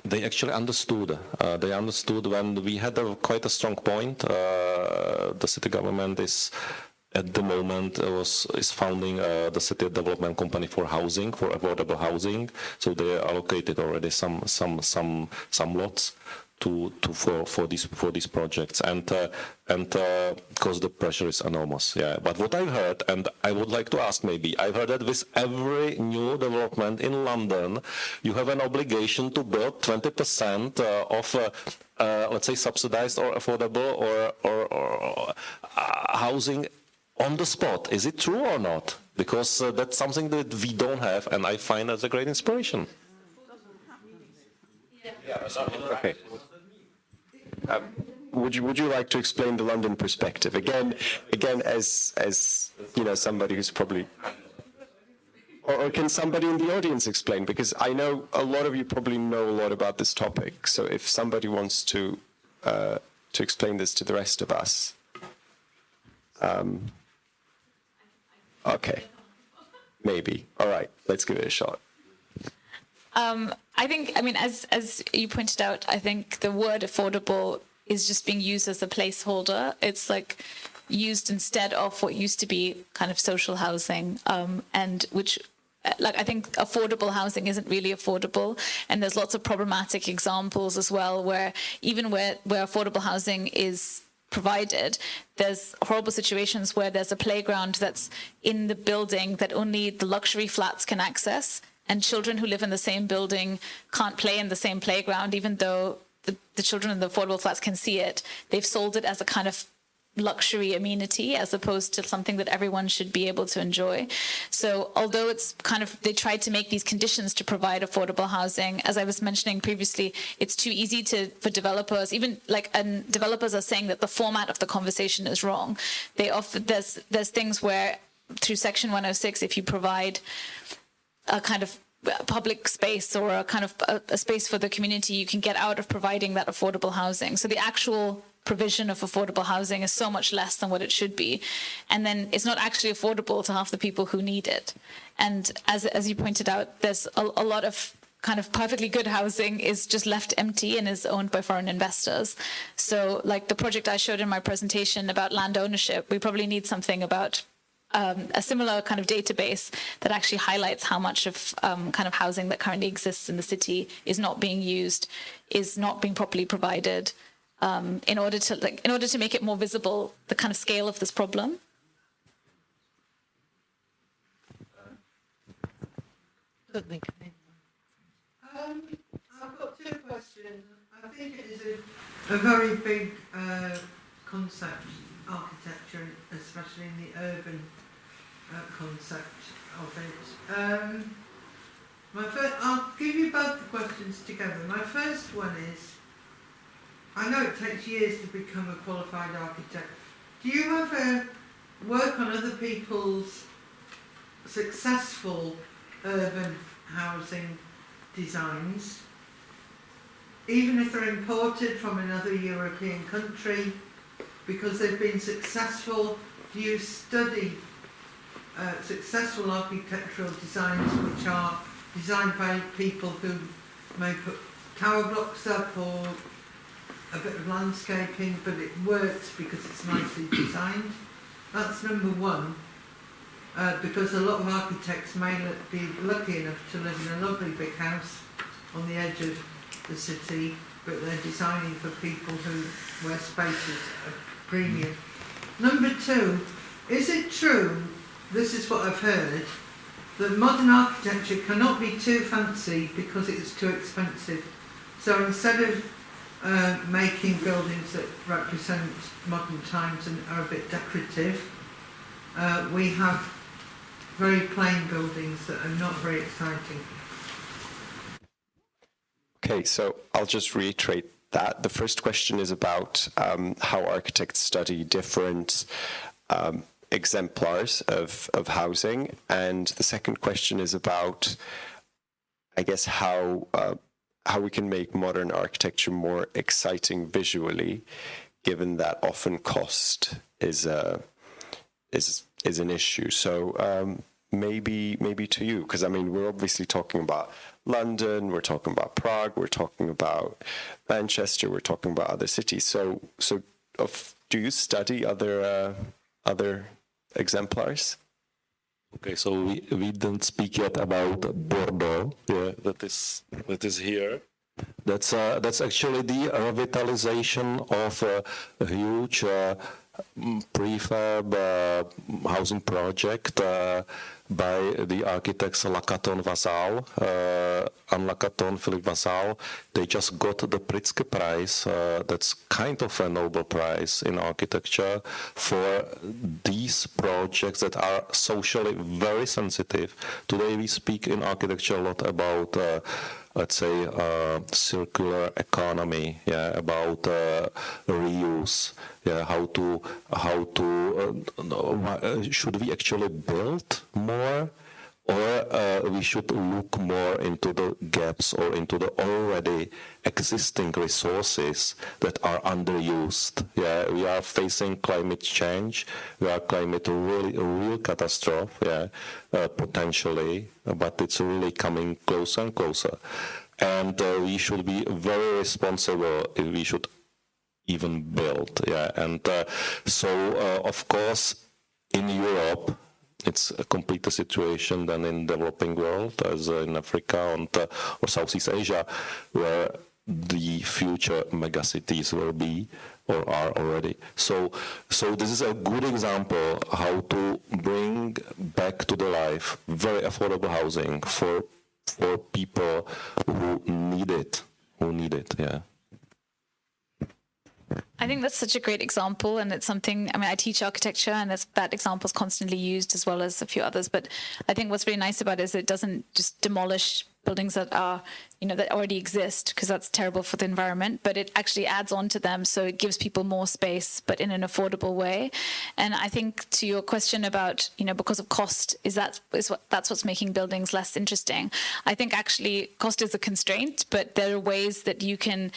they actually understood. They understood when we had quite a strong point. The city government is at the moment is founding the city development company for housing, for affordable housing. So they allocated already some lots for these projects, and because the pressure is enormous. Yeah, but what I've heard, and I would like to ask, maybe I've heard that with every new development in London, you have an obligation to build 20% of let's say subsidized or affordable or housing on the spot. Is it true or not? Because that's something that we don't have, and I find as a great inspiration. Okay. Would you like to explain the London perspective again as you know, somebody who's probably, or can somebody in the audience explain? Because I know a lot of you probably know a lot about this topic. So if somebody wants to explain this to the rest of us, okay, maybe. All right, let's give it a shot. I think, I mean, as you pointed out, I think the word affordable is just being used as a placeholder. It's like used instead of what used to be kind of social housing, and which, like, I think affordable housing isn't really affordable. And there's lots of problematic examples as well, where even where affordable housing is provided. There's horrible situations where there's a playground that's in the building that only the luxury flats can access, and children who live in the same building can't play in the same playground, even though the children in the affordable flats can see it. They've sold it as a kind of luxury amenity as opposed to something that everyone should be able to enjoy. So although it's kind of, they tried to make these conditions to provide affordable housing, as I was mentioning previously, it's too easy for developers, even like, and developers are saying that the format of the conversation is wrong. They offer, there's things where through Section 106, if you provide a kind of public space or a kind of a space for the community, you can get out of providing that affordable housing. So the actual provision of affordable housing is so much less than what it should be. And then it's not actually affordable to half the people who need it. And as you pointed out, there's a lot of kind of perfectly good housing is just left empty and is owned by foreign investors. So like the project I showed in my presentation about land ownership, we probably need something about a similar kind of database that actually highlights how much of kind of housing that currently exists in the city is not being used, is not being properly provided, in order to make it more visible the kind of scale of this problem. I've got two questions. I think it is a very big concept, architecture, especially in the urban concept of it. I'll give you both the questions together. My first one is, I know it takes years to become a qualified architect. Do you ever work on other people's successful urban housing designs, even if they're imported from another European country, because they've been successful? Do you study successful architectural designs which are designed by people who may put tower blocks up or a bit of landscaping, but it works because it's nicely designed? That's number one, because a lot of architects may be lucky enough to live in a lovely big house on the edge of the city, but they're designing for people where space is a premium. Number two, is it true, this is what I've heard, that modern architecture cannot be too fancy because it's too expensive? So instead of making buildings that represent modern times and are a bit decorative, we have very plain buildings that are not very exciting. Okay, so I'll just reiterate that. The first question is about how architects study different exemplars of housing, and the second question is about, I guess, how we can make modern architecture more exciting visually, given that often cost is an issue. So maybe to you, because I mean, we're obviously talking about London, we're talking about Prague, we're talking about Manchester, we're talking about other cities. So do you study other exemplars? Okay, so we didn't speak yet about Bordeaux. Yeah, that is here. That's actually the revitalization of a huge prefab housing project by the architects Lacaton Vassal and Lacaton Philippe Vassal. They just got the Pritzker Prize. That's kind of a Nobel Prize in architecture for these projects that are socially very sensitive. Today we speak in architecture a lot about let's say circular economy, yeah, about reuse, yeah, how to should we actually build more, or we should look more into the gaps or into the already existing resources that are underused. Yeah, we are facing climate change. We are climate a real catastrophe. Yeah, potentially, but it's really coming closer and closer. And we should be very responsible if we should even build. Yeah, and so of course in Europe, it's a complete situation than in developing world, as in Africa and or Southeast Asia, where the future megacities will be or are already. So this is a good example how to bring back to the life very affordable housing for people who need it. Yeah. I think that's such a great example, and it's something, I mean, I teach architecture, and that example is constantly used, as well as a few others. But I think what's really nice about it is it doesn't just demolish buildings that are, that already exist, because that's terrible for the environment, but it actually adds on to them. So it gives people more space, but in an affordable way. And I think to your question about, because of cost, that's what's making buildings less interesting. I think actually cost is a constraint, but there are ways that you can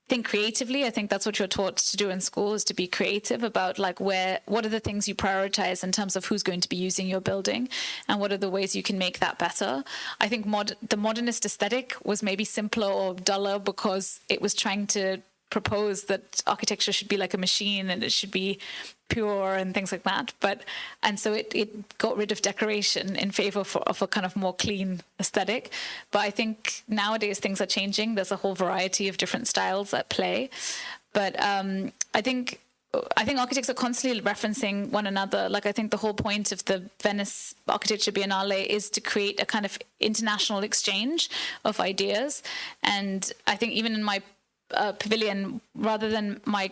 think creatively. I think that's what you're taught to do in school, is to be creative about what are the things you prioritize in terms of who's going to be using your building, and what are the ways you can make that better. I think the modernist aesthetic was maybe simpler or duller because it was trying to propose that architecture should be like a machine and it should be pure and things like that. And so it got rid of decoration in favor of a kind of more clean aesthetic. But I think nowadays things are changing. There's a whole variety of different styles at play. But I think architects are constantly referencing one another. Like, I think the whole point of the Venice Architecture Biennale is to create a kind of international exchange of ideas. And I think even in my pavilion, rather than my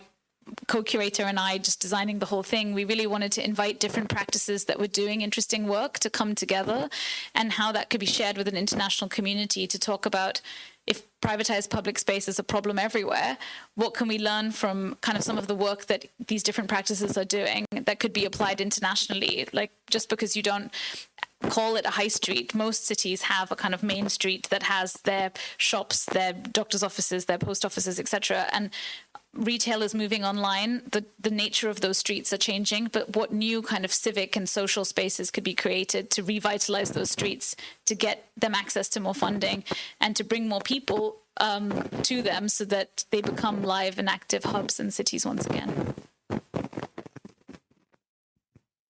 co-curator and I just designing the whole thing, we really wanted to invite different practices that were doing interesting work to come together, and how that could be shared with an international community to talk about, if privatized public space is a problem everywhere, what can we learn from kind of some of the work that these different practices are doing that could be applied internationally? Like, just because you don't call it a high street, most cities have a kind of main street that has their shops, their doctor's offices, their post offices, etc. And retail is moving online. The nature of those streets are changing, but what new kind of civic and social spaces could be created to revitalize those streets, to get them access to more funding, and to bring more people to them, so that they become live and active hubs in cities once again.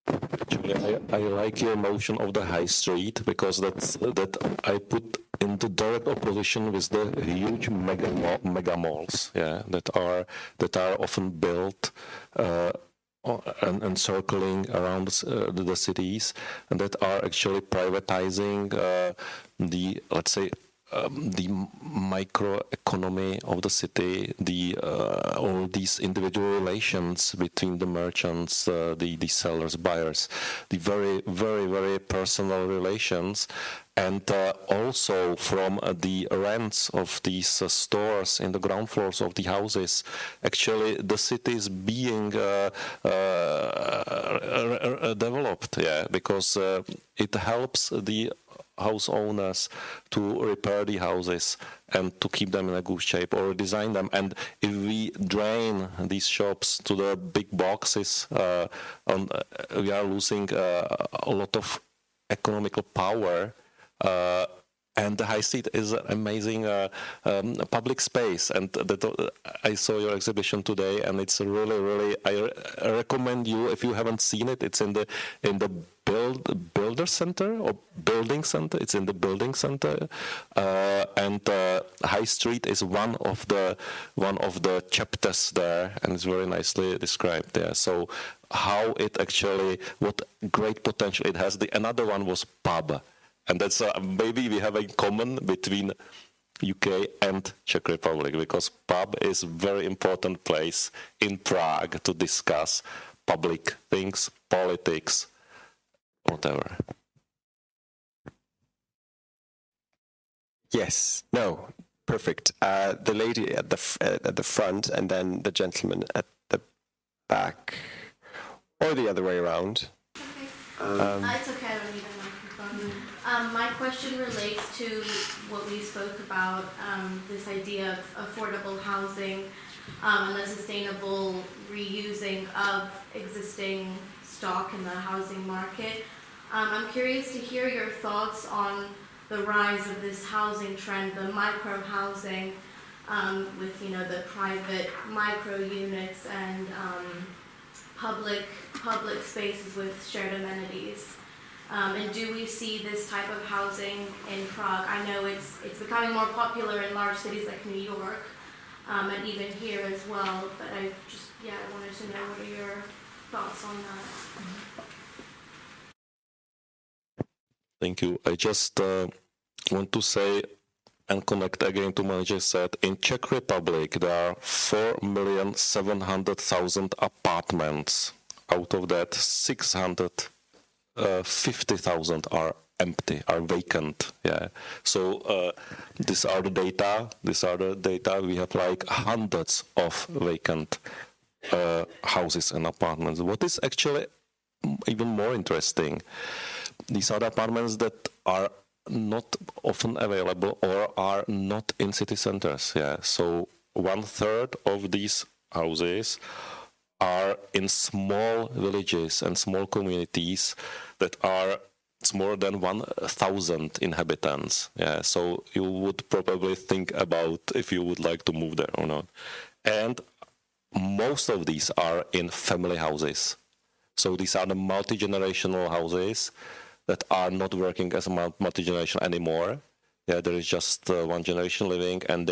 Actually, I like your notion of the high street, because that I put into direct opposition with the huge mega malls, that are often built and circling around the cities, and that are actually privatizing the, let's say, the microeconomy of the city, all these individual relations between the merchants, the sellers, buyers, the very, very, very personal relations, and also from the rents of these stores in the ground floors of the houses. Actually, the city is being developed, because it helps the house owners to repair the houses and to keep them in a good shape, or design them. And if we drain these shops to the big boxes, we are losing a lot of economical power. And the high street is an amazing public space, and I saw your exhibition today, and it's really, really. I recommend you, if you haven't seen it. It's in the Builder Center or Building Center. It's in the Building Center, and High Street is one of the chapters there, and it's very nicely described there. So how it actually, what great potential it has. Another one was pub. And that's maybe we have a common between UK and Czech Republic, because pub is a very important place in Prague to discuss public things, politics, whatever. Yes. No. Perfect. The lady at the front, and then the gentleman at the back, or the other way around. It's okay, I don't need a microphone. My question relates to what we spoke about, this idea of affordable housing and the sustainable reusing of existing stock in the housing market. I'm curious to hear your thoughts on the rise of this housing trend, the micro-housing, with the private micro units and public spaces with shared amenities. And do we see this type of housing in Prague? I know it's becoming more popular in large cities like New York, and even here as well. But I wanted to know what are your thoughts on that? Thank you. I just want to say and connect again to what I just said. In Czech Republic, there are 4,700,000 apartments. Out of that, 650,000 are empty, are vacant. Yeah. So these are the data. We have like hundreds of vacant houses and apartments. What is actually even more interesting, these are the apartments that are not often available or are not in city centers. Yeah. So 1/3 of these houses are in small villages and small communities that are more than 1,000 inhabitants. Yeah. So you would probably think about if you would like to move there or not. And most of these are in family houses. So these are the multi-generational houses that are not working as a multi-generation anymore. Yeah, there is just one generation living, and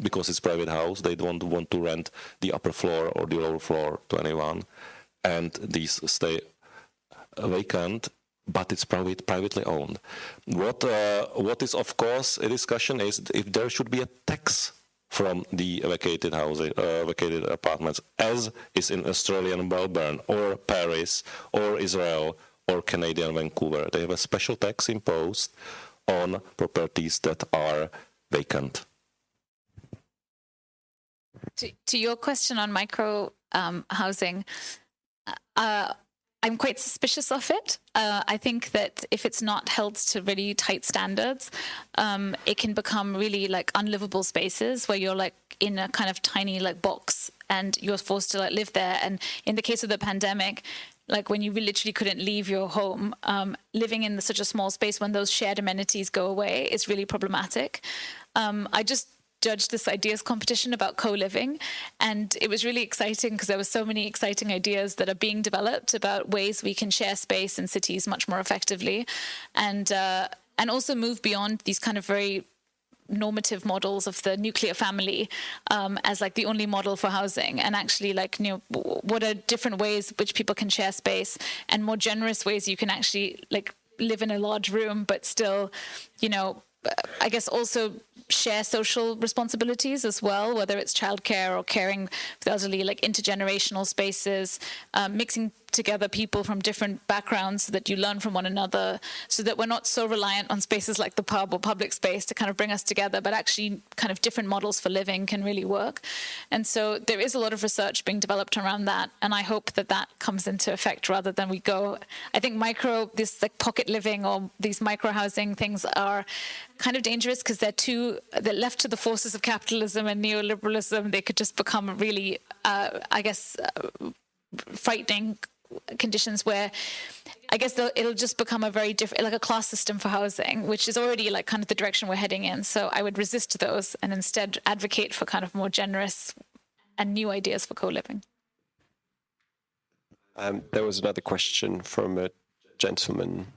because it's private house, they don't want to rent the upper floor or the lower floor to anyone, and these stay vacant, but it's privately owned. What is of course a discussion is if there should be a tax from the vacated houses, vacated apartments, as is in Australian Melbourne or Paris or Israel or Canadian Vancouver. They have a special tax imposed on properties that are vacant. To your question on micro housing, I'm quite suspicious of it. I think that if it's not held to really tight standards, it can become really like unlivable spaces where you're like in a kind of tiny like box and you're forced to like live there. And in the case of the pandemic, like when you literally couldn't leave your home, living in such a small space when those shared amenities go away is really problematic. I just judged this ideas competition about co-living, and it was really exciting because there were so many exciting ideas that are being developed about ways we can share space in cities much more effectively, and also move beyond these kind of very normative models of the nuclear family as like the only model for housing, and actually like, you know, what are different ways which people can share space and more generous ways you can actually like live in a large room but still, you know, I guess also share social responsibilities as well, whether it's childcare or caring for the elderly, like intergenerational spaces, mixing together people from different backgrounds so that you learn from one another, so that we're not so reliant on spaces like the pub or public space to kind of bring us together, but actually kind of different models for living can really work. And so there is a lot of research being developed around that, and I hope that that comes into effect rather than we go. I think this like pocket living or these micro housing things are kind of dangerous because they're left to the forces of capitalism and neoliberalism. They could just become really, frightening conditions where I guess it'll just become a very different, like a class system for housing, which is already like kind of the direction we're heading in. So I would resist those and instead advocate for kind of more generous and new ideas for co-living. There was another question from a gentleman.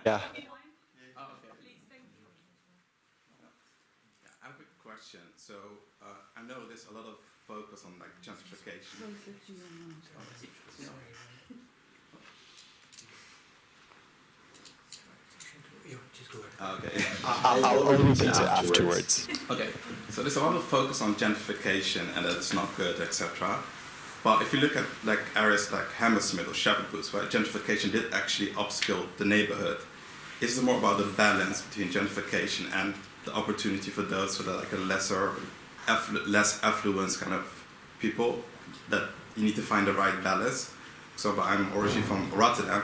Yeah. I have a quick question. So I know there's a lot of focus on like gentrification. Okay. I'll repeat it afterwards. Okay. So there's a lot of focus on gentrification and that it's not good, etc. But if you look at like areas like Hammersmith or Shepherd Woods, where gentrification did actually upskill the neighborhood, is it more about the balance between gentrification and the opportunity for those with like a less affluent kind of people, that you need to find the right balance? So I'm originally from Rotterdam,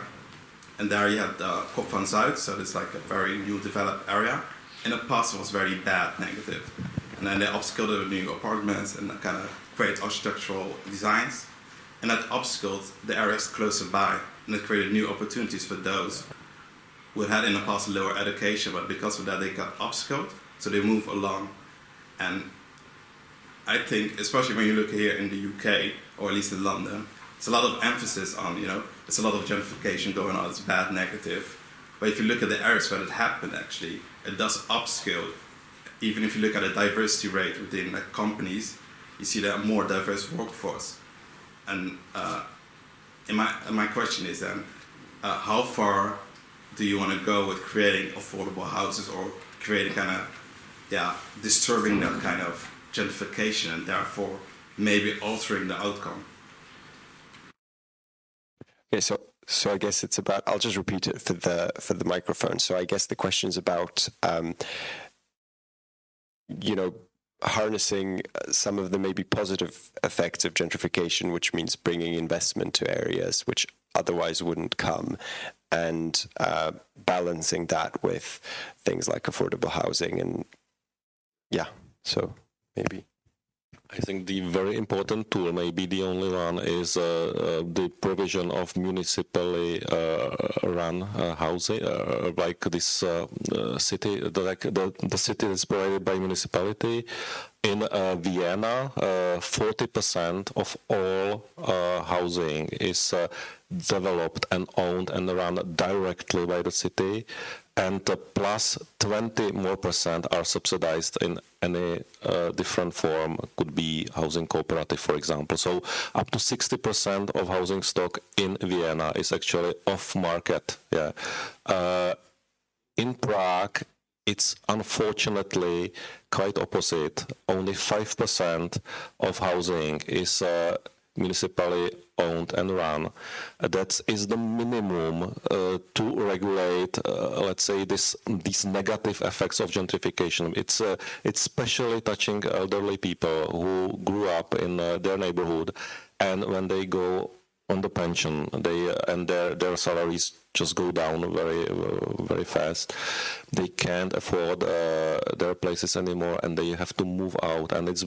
and there you have the Kop van Zuid, so it's like a very new developed area. In the past it was very bad, negative. And then they upskilled it with new apartments and kind of great architectural designs. And that upskilled the areas closer by, and it created new opportunities for those who had in the past lower education, but because of that they got upskilled, so they move along. And I think, especially when you look here in the UK, or at least in London, it's a lot of emphasis on, you know, it's a lot of gentrification going on, it's bad, negative. But if you look at the areas where it happened, actually, it does upscale. Even if you look at the diversity rate within companies, you see that a more diverse workforce. And my question is then, how far do you want to go with creating affordable houses or creating kind of, disturbing that kind of gentrification and therefore maybe altering the outcome? Okay, so I guess it's about, I'll just repeat it for the microphone. So I guess the question is about, harnessing some of the maybe positive effects of gentrification, which means bringing investment to areas which otherwise wouldn't come, and balancing that with things like affordable housing. And so maybe. I think the very important tool, maybe the only one, is the provision of municipally run housing, like this city, the city is provided by municipality. In Vienna, 40% of all housing is developed and owned and run directly by the city, and plus 20% more are subsidized in any different form. Could be housing cooperative, for example. So up to 60% of housing stock in Vienna is actually off market. In Prague, it's unfortunately quite opposite. Only 5% of housing is municipally owned and run. That is the minimum to regulate, let's say, these negative effects of gentrification. It's especially touching elderly people who grew up in their neighborhood, and when they go on the pension, their salaries just go down very, very fast. They can't afford their places anymore, and they have to move out. And it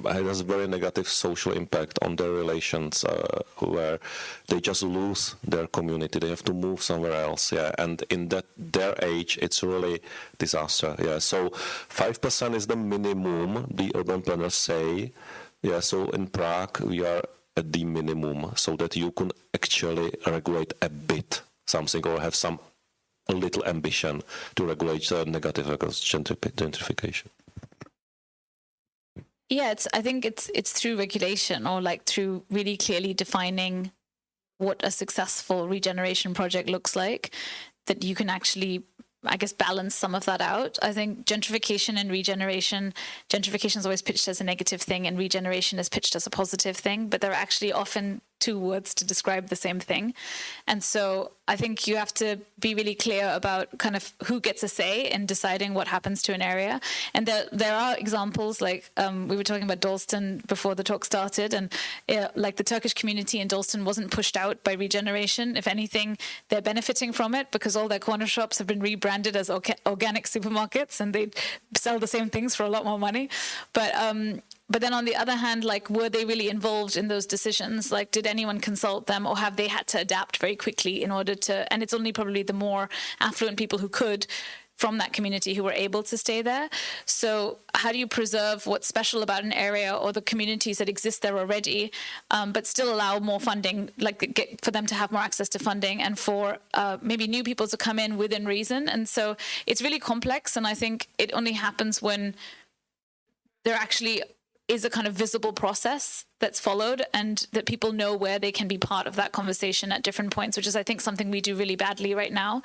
has very negative social impact on their relations, where they just lose their community. They have to move somewhere else. And in their age, it's really disaster. So 5% is the minimum, the urban planners say. So in Prague, we are at the minimum, so that you can actually regulate a bit something, or have a little ambition to regulate the negative effects of gentrification. I think it's through regulation, or like through really clearly defining what a successful regeneration project looks like, that you can actually, I guess, balance some of that out. I think gentrification and regeneration, gentrification is always pitched as a negative thing and regeneration is pitched as a positive thing, but they're actually often two words to describe the same thing. And so I think you have to be really clear about kind of who gets a say in deciding what happens to an area. And there are examples, like we were talking about Dalston before the talk started, and like the Turkish community in Dalston wasn't pushed out by regeneration. If anything, they're benefiting from it because all their corner shops have been rebranded as organic supermarkets, and they sell the same things for a lot more money. But then on the other hand, like, were they really involved in those decisions? Like, did anyone consult them, or have they had to adapt very quickly in order to, and it's only probably the more affluent people who could from that community who were able to stay there. So how do you preserve what's special about an area or the communities that exist there already, but still allow more funding, like for them to have more access to funding, and for maybe new people to come in within reason? And so it's really complex, and I think it only happens when there actually is a kind of visible process that's followed, and that people know where they can be part of that conversation at different points, which is, I think, something we do really badly right now.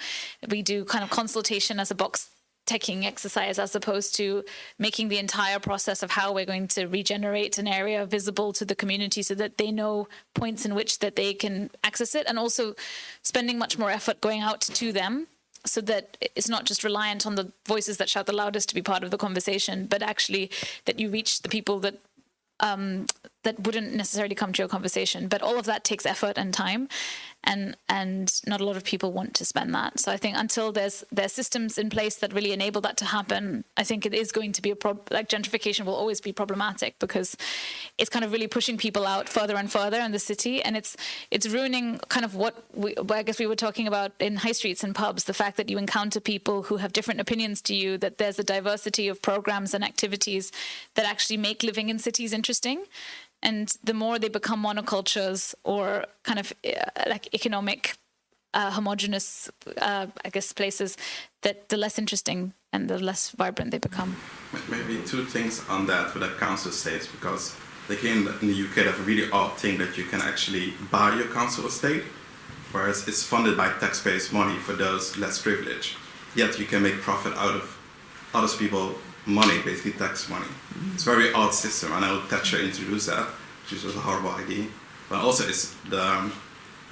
We do kind of consultation as a box-ticking exercise, as opposed to making the entire process of how we're going to regenerate an area visible to the community, so that they know points in which that they can access it, and also spending much more effort going out to them, so that it's not just reliant on the voices that shout the loudest to be part of the conversation, but actually that you reach the people that that wouldn't necessarily come to your conversation. But all of that takes effort and time, and not a lot of people want to spend that. So I think until there's systems in place that really enable that to happen, I think it is going to be like gentrification will always be problematic, because it's kind of really pushing people out further and further in the city, and it's ruining kind of what I guess we were talking about in high streets and pubs, the fact that you encounter people who have different opinions to you, that there's a diversity of programs and activities that actually make living in cities interesting. And the more they become monocultures, or kind of like economic homogenous, I guess, places, that the less interesting and the less vibrant they become. Maybe two things on that with the council estates, because like in the UK, they have a really odd thing that you can actually buy your council estate, whereas it's funded by taxpayers' money for those less privileged. Yet you can make profit out of other people's money, basically tax money. It's a very odd system. I know Thatcher introduced that, which was a horrible idea. But also, it's I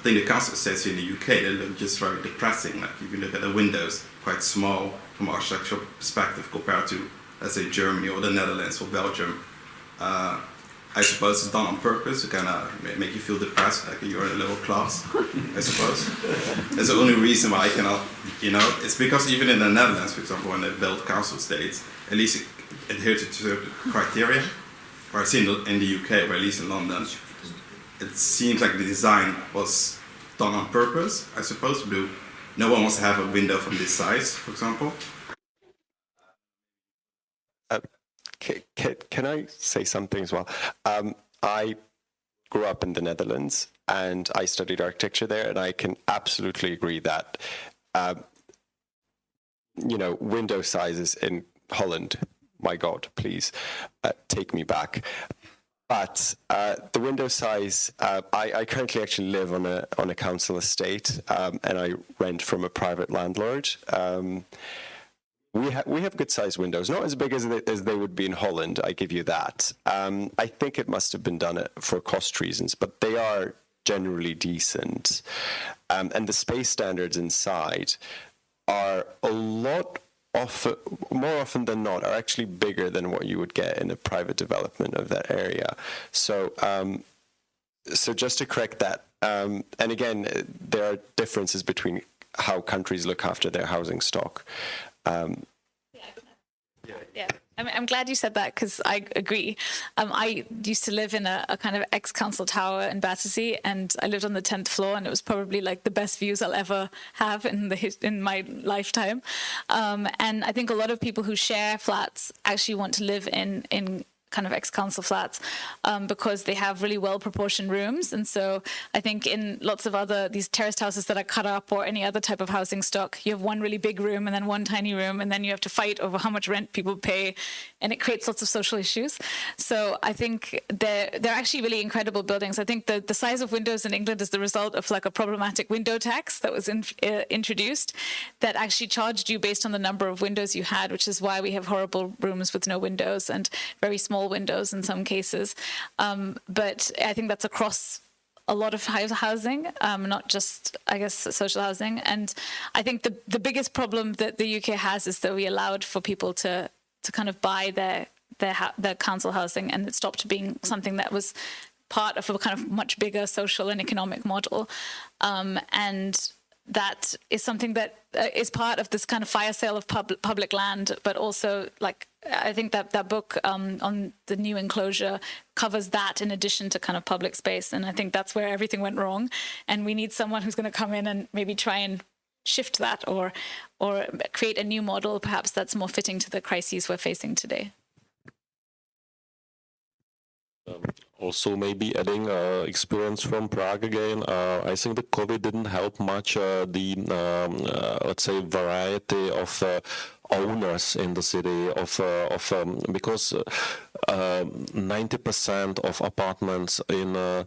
think the council estates in the UK, they look just very depressing. Like if you look at the windows, quite small from an architectural perspective compared to, let's say, Germany or the Netherlands or Belgium. I suppose it's done on purpose to kind of make you feel depressed, like you're in a lower class, I suppose. That's the only reason why I cannot, it's because even in the Netherlands, for example, when they build council estates, at least it adheres to certain criteria. Whereas in the UK, or at least in London, it seems like the design was done on purpose, I suppose. No one wants to have a window from this size, for example. Can I say something as well? I grew up in the Netherlands and I studied architecture there, and I can absolutely agree that, window sizes in Holland, my God, please take me back. But the window size, I currently actually live on a council estate, and I rent from a private landlord. We have good sized windows, not as big as they would be in Holland, I give you that. I think it must have been done for cost reasons, but they are generally decent. And the space standards inside are more often than not, are actually bigger than what you would get in a private development of that area. So just to correct that, and again, there are differences between how countries look after their housing stock. Yeah, I'm glad you said that, because I agree. I used to live in a kind of ex-council tower in Battersea, and I lived on the 10th floor, and it was probably like the best views I'll ever have in my lifetime. And I think a lot of people who share flats actually want to live in kind of ex-council flats because they have really well-proportioned rooms. And so I think in lots of these terraced houses that are cut up, or any other type of housing stock, you have one really big room and then one tiny room, and then you have to fight over how much rent people pay, and it creates lots of social issues. So I think they're actually really incredible buildings. I think the size of windows in England is the result of like a problematic window tax that was introduced, that actually charged you based on the number of windows you had, which is why we have horrible rooms with no windows and very small windows in some cases. But I think that's across a lot of housing, not just, I guess, social housing. And I think the biggest problem that the UK has is that we allowed for people to kind of buy their council housing, and it stopped being something that was part of a kind of much bigger social and economic model. And that is something that is part of this kind of fire sale of public land, but also, like, I think that book on the new enclosure covers that in addition to kind of public space. And I think that's where everything went wrong. And we need someone who's going to come in and maybe try and shift that, or create a new model, perhaps that's more fitting to the crises we're facing today. Also, maybe adding experience from Prague again. I think the COVID didn't help much let's say, variety of owners in the city because 90% of apartments in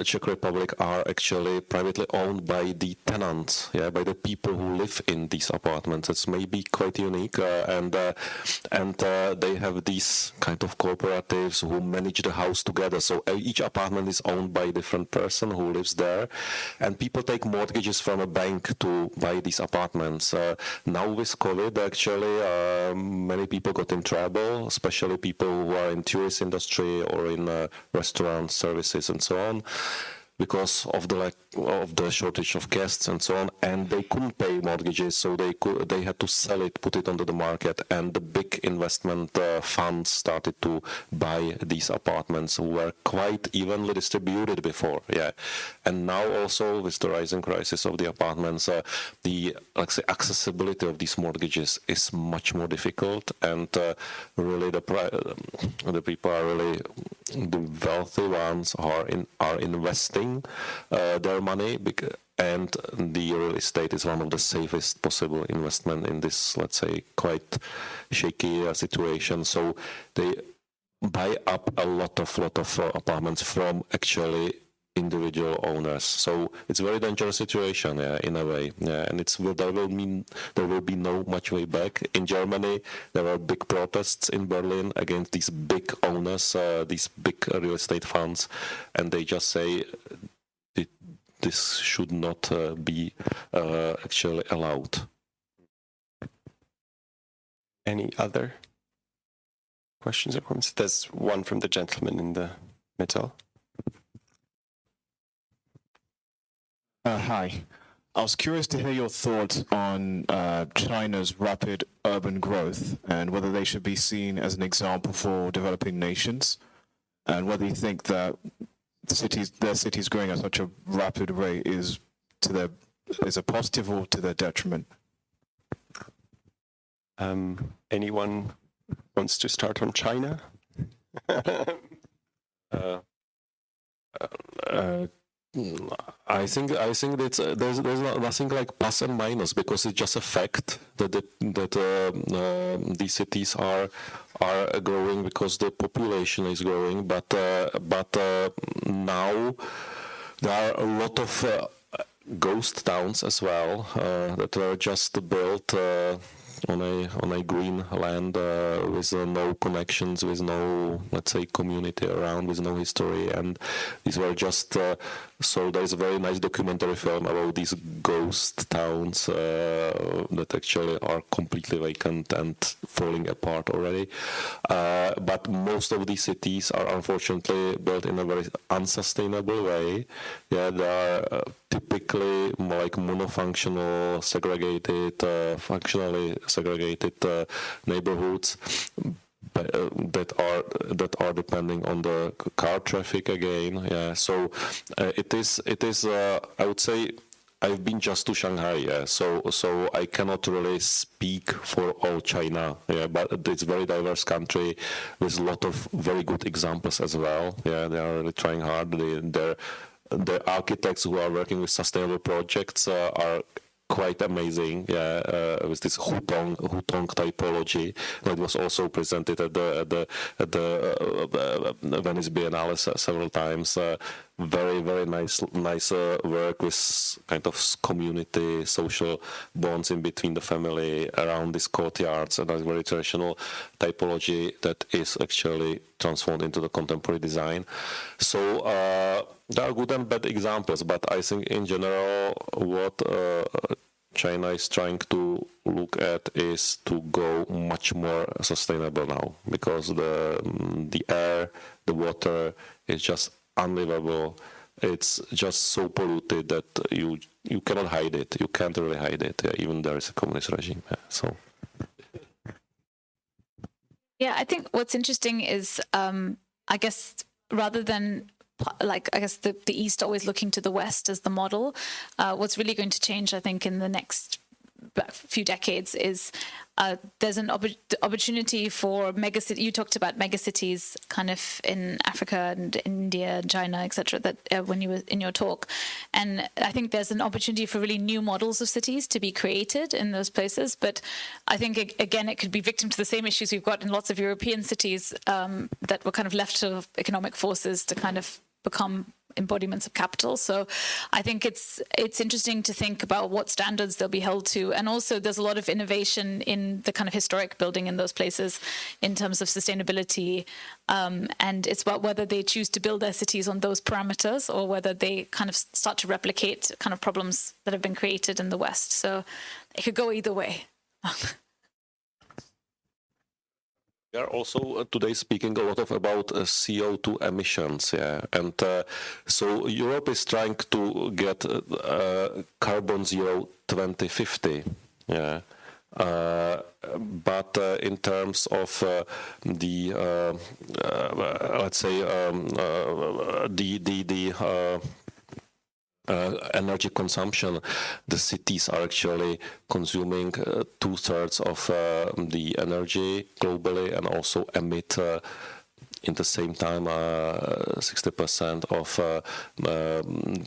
Czech Republic are actually privately owned by the tenants, by the people who live in these apartments. It's maybe quite unique, and they have these kind of cooperatives who manage the house together. So each apartment is owned by a different person who lives there, and people take mortgages from a bank to buy these apartments. Now with COVID, actually, many people got in trouble, especially people who are in tourist industry or in restaurant services and so on, because of the shortage of guests and so on, and they couldn't pay mortgages, so they had to sell it, put it onto the market, and the big investment funds started to buy these apartments, who were quite evenly distributed before, and now also with the rising prices of the apartments, the accessibility of these mortgages is much more difficult, and really the people are really, the wealthy ones are investing their money and the real estate is one of the safest possible investment in this, let's say, quite shaky situation. So they buy up a lot of apartments from actually individual owners. So it's a very dangerous situation, in a way. And there will be no much way back. In Germany, there are big protests in Berlin against these big owners, these big real estate funds, and they just say this should not be actually allowed. Any other questions or comments? There's one from the gentleman in the middle. Hi. I was curious to hear your thoughts on China's rapid urban growth and whether they should be seen as an example for developing nations, and whether you think that their cities growing at such a rapid rate is a positive or to their detriment. Anyone wants to start on China? I think that there's nothing like plus and minus, because it's just a fact that these cities are growing because the population is growing. But now there are a lot of ghost towns as well that were just built on a green land with no connections, with no, let's say, community around, with no history, and these were just so there's a very nice documentary film about these ghost towns that actually are completely vacant and falling apart already. But most of these cities are unfortunately built in a very unsustainable way. Yeah, they are typically like monofunctional, segregated, functionally segregated neighborhoods that are depending on the car traffic again. Yeah, so it is. I would say I've been just to Shanghai. Yeah, so I cannot really speak for all China. Yeah, but it's a very diverse country with a lot of very good examples as well. Yeah, they are really trying hard. The architects who are working with sustainable projects are quite amazing, with this Hutong typology that was also presented at the Venice Biennale several times. Very, very nice work with kind of community, social bonds in between the family around these courtyards, and a very traditional typology that is actually transformed into the contemporary design. So there are good and bad examples, but I think in general what China is trying to look at is to go much more sustainable now, because the air, the water is just unlivable. It's just so polluted that you cannot hide it. You can't really hide it. Even there is a communist regime. So. Yeah, I think what's interesting is, I guess, rather than the East always looking to the West as the model, what's really going to change, I think, in the next few decades is there's an opportunity for megacity. You talked about megacities kind of in Africa and India and China, etc. That when you were in your talk, and I think there's an opportunity for really new models of cities to be created in those places. But I think again, it could be victim to the same issues we've got in lots of European cities that were kind of left to economic forces to kind of become embodiments of capital. So I think it's interesting to think about what standards they'll be held to. And also there's a lot of innovation in the kind of historic building in those places in terms of sustainability. And it's about whether they choose to build their cities on those parameters or whether they kind of start to replicate kind of problems that have been created in the West. So it could go either way. We are also today speaking a lot about CO2 emissions, and so Europe is trying to get carbon zero 2050, but in terms of the let's say the energy consumption, the cities are actually consuming 2/3 of the energy globally, and also emit in the same time 60% of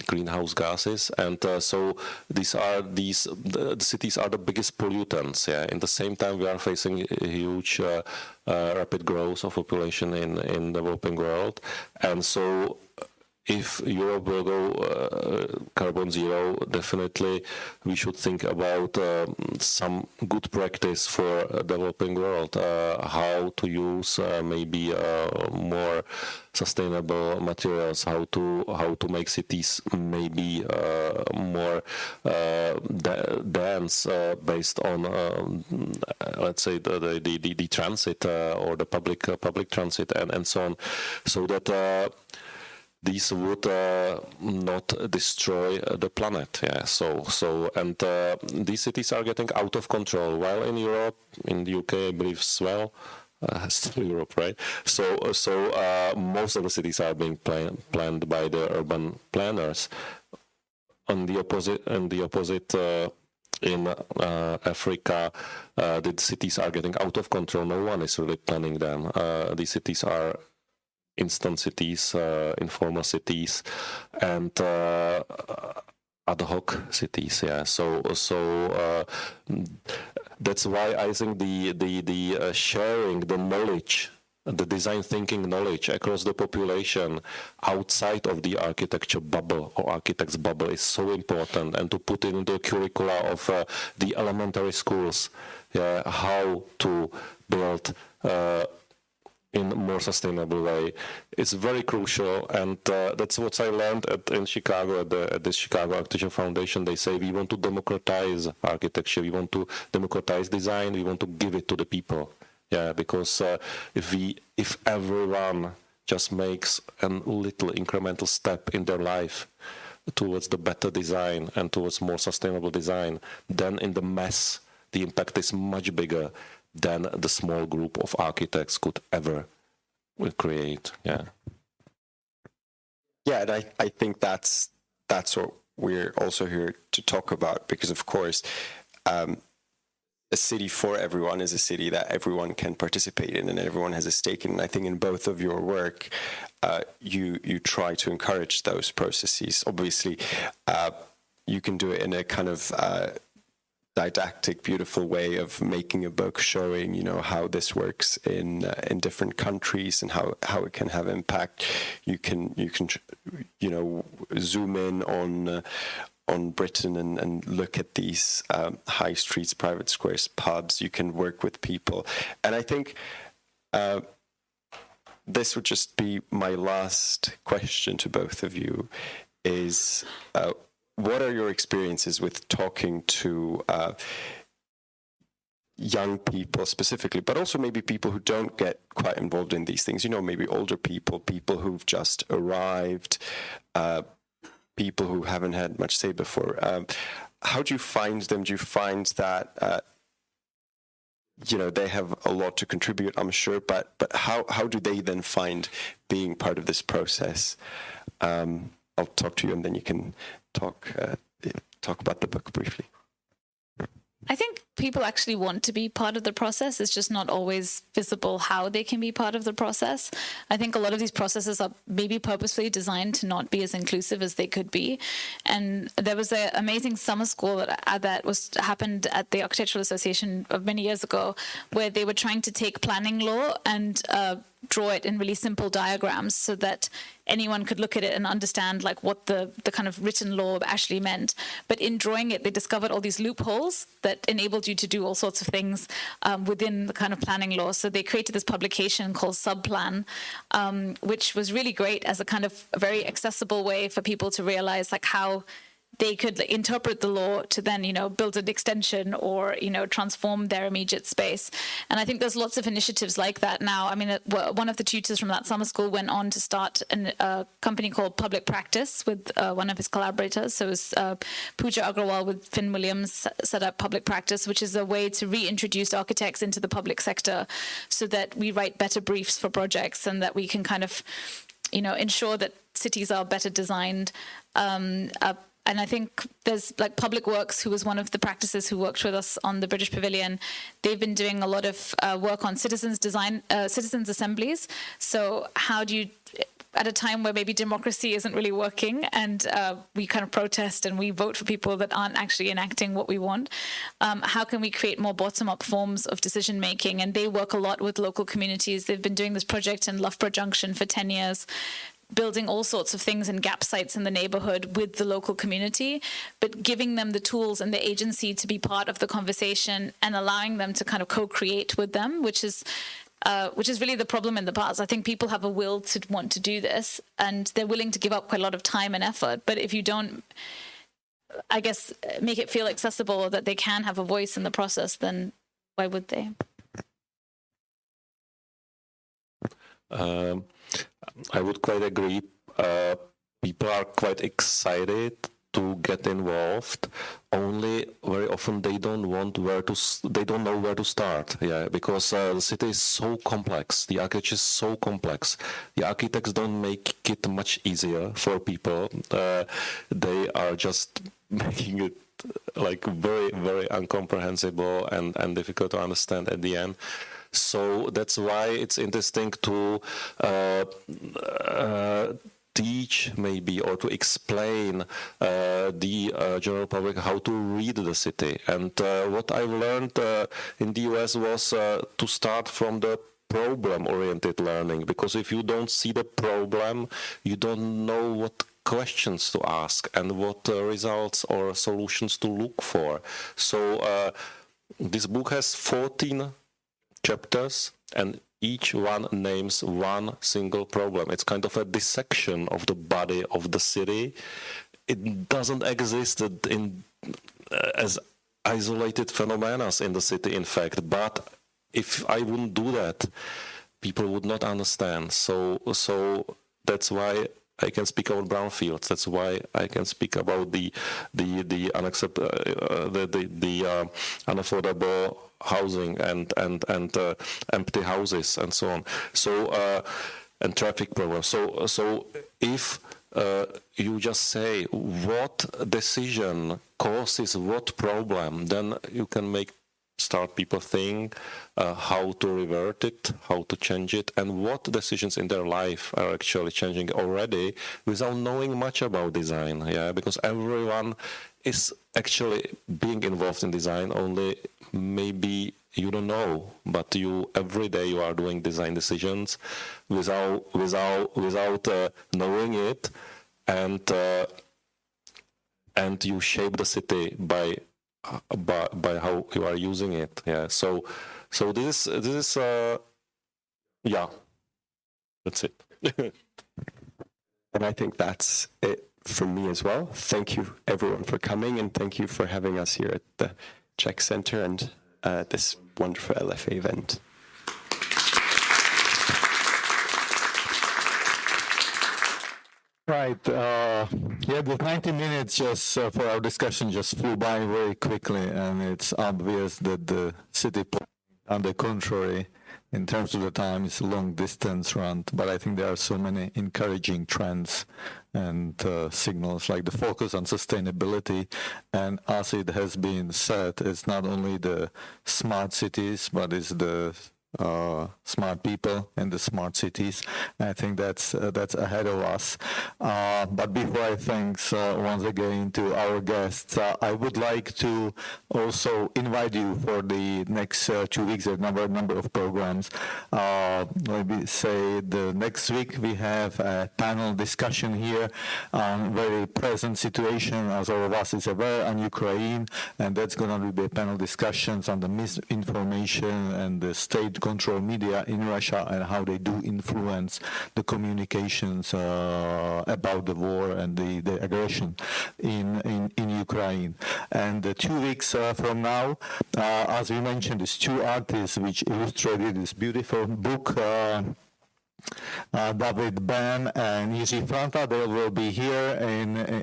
greenhouse gases, and so the cities are the biggest pollutants. Yeah, in the same time we are facing a huge rapid growth of population in developing world, and so if Europe will go carbon zero, definitely we should think about some good practice for developing world, how to use maybe more sustainable materials, how to make cities maybe more dense based on let's say the transit or the public transit and so on, so that these would not destroy the planet. Yeah. And these cities are getting out of control. While in Europe, in the UK, I believe as well, still Europe, right? So most of the cities are being planned by the urban planners. On the opposite, in Africa, the cities are getting out of control. No one is really planning them. These cities are instant cities, informal cities, and ad hoc cities. Yeah. So that's why I think the sharing the knowledge, the design thinking knowledge across the population outside of the architecture bubble or architect's bubble is so important, and to put it into the curricula of the elementary schools, how to build in a more sustainable way. It's very crucial, and that's what I learned in Chicago at the Chicago Architecture Foundation. They say we want to democratize architecture, we want to democratize design, we want to give it to the people. Yeah, because if everyone just makes a little incremental step in their life towards the better design and towards more sustainable design, then in the mass the impact is much bigger than the small group of architects could ever create. Yeah. Yeah, and I think that's what we're also here to talk about, because of course a city for everyone is a city that everyone can participate in and everyone has a stake in. And I think in both of your work, you try to encourage those processes. Obviously, you can do it in a kind of didactic, beautiful way of making a book showing, how this works in different countries and how it can have impact. You can zoom in on Britain and look at these high streets, private squares, pubs. You can work with people, and I think this would just be my last question to both of you: is what are your experiences with talking to young people specifically, but also maybe people who don't get quite involved in these things, maybe older people who've just arrived, people who haven't had much say before. How do you find them? Do you find that they have a lot to contribute, I'm sure, but how do they then find being part of this process? I'll talk to you, and then you can talk about the book briefly. I think people actually want to be part of the process. It's just not always visible how they can be part of the process. I think a lot of these processes are maybe purposefully designed to not be as inclusive as they could be. And there was an amazing summer school that happened at the Architectural Association of many years ago, where they were trying to take planning law and draw it in really simple diagrams so that anyone could look at it and understand what the kind of written law actually meant. But in drawing it, they discovered all these loopholes that enabled you to do all sorts of things within the kind of planning law. So they created this publication called Subplan, which was really great as a kind of a very accessible way for people to realize how they could interpret the law to then, build an extension or, transform their immediate space. And I think there's lots of initiatives like that now. I mean, one of the tutors from that summer school went on to start a company called Public Practice with one of his collaborators. So it was Pooja Agrawal with Finn Williams set up Public Practice, which is a way to reintroduce architects into the public sector so that we write better briefs for projects and that we can kind of, ensure that cities are better designed. and I think there's like Public Works, who was one of the practices who worked with us on the British Pavilion. They've been doing a lot of work on citizens assemblies. So how do you, at a time where maybe democracy isn't really working and we kind of protest and we vote for people that aren't actually enacting what we want, how can we create more bottom-up forms of decision-making? And they work a lot with local communities. They've been doing this project in Loughborough Junction for 10 years, building all sorts of things and gap sites in the neighborhood with the local community, but giving them the tools and the agency to be part of the conversation and allowing them to kind of co-create with them, which is really the problem in the past. I think people have a will to want to do this, and they're willing to give up quite a lot of time and effort. But if you don't, I guess, make it feel accessible or that they can have a voice in the process, then why would they? I would quite agree. People are quite excited to get involved. Only very often they don't know where to start. Yeah, because the city is so complex. The architecture is so complex. The architects don't make it much easier for people. They are just making it like very, very incomprehensible and difficult to understand at the end. So that's why it's interesting to teach maybe or to explain the general public how to read the city. And what I've learned in the US was to start from the problem-oriented learning, because if you don't see the problem, you don't know what questions to ask and what results or solutions to look for. So this book has 14 chapters, and each one names one single problem. It's kind of a dissection of the body of the city. It doesn't exist as isolated phenomena in the city, in fact. But if I wouldn't do that, people would not understand. So that's why I can speak about brownfields. That's why I can speak about the unaffordable housing and empty houses and so on. So and traffic problems. So if you just say what decision causes what problem, then you can start people think how to revert it, how to change it, and what decisions in their life are actually changing already without knowing much about design. Yeah, because everyone is actually being involved in design, only maybe you don't know, but every day you are doing design decisions without knowing it, and you shape the city by how you are using it. Yeah. So this is yeah, that's it. And I think that's it from me as well. Thank you everyone for coming, and thank you for having us here at the Czech Center and this wonderful LFA event. Right. The 90 minutes just for our discussion just flew by very quickly, and it's obvious that the city, on the contrary, in terms of the time, is a long distance run. But I think there are so many encouraging trends and signals, like the focus on sustainability. And as it has been said, it's not only the smart cities, but it's the smart people and the smart cities. I think that's ahead of us. But before I thanks once again to our guests, I would like to also invite you for the next 2 weeks. There are a number of programs. Maybe say the next week we have a panel discussion here on very present situation, as all of us is aware, on Ukraine, and that's going to be panel discussions on the misinformation and the state control media in Russia and how they do influence the communications about the war and the aggression in Ukraine. And 2 weeks from now, as we mentioned, these two artists which illustrated this beautiful book, David Ben and Jiří Franta, they will be here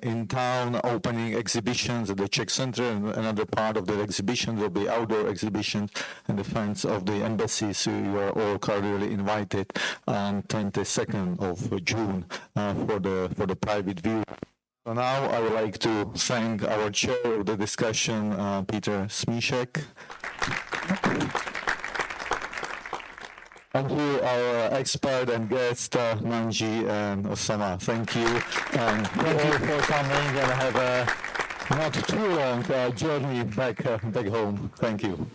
in town opening exhibitions at the Czech Center, and another part of the exhibition will be outdoor exhibitions and the fans of the embassy. So you are all cordially invited on 22nd of June for the private view. So now I would like to thank our chair of the discussion, Peter Smíšek. Thank you, our expert and guest, Manji and Osama. Thank you. And thank you for coming and have a not too long journey back home. Thank you.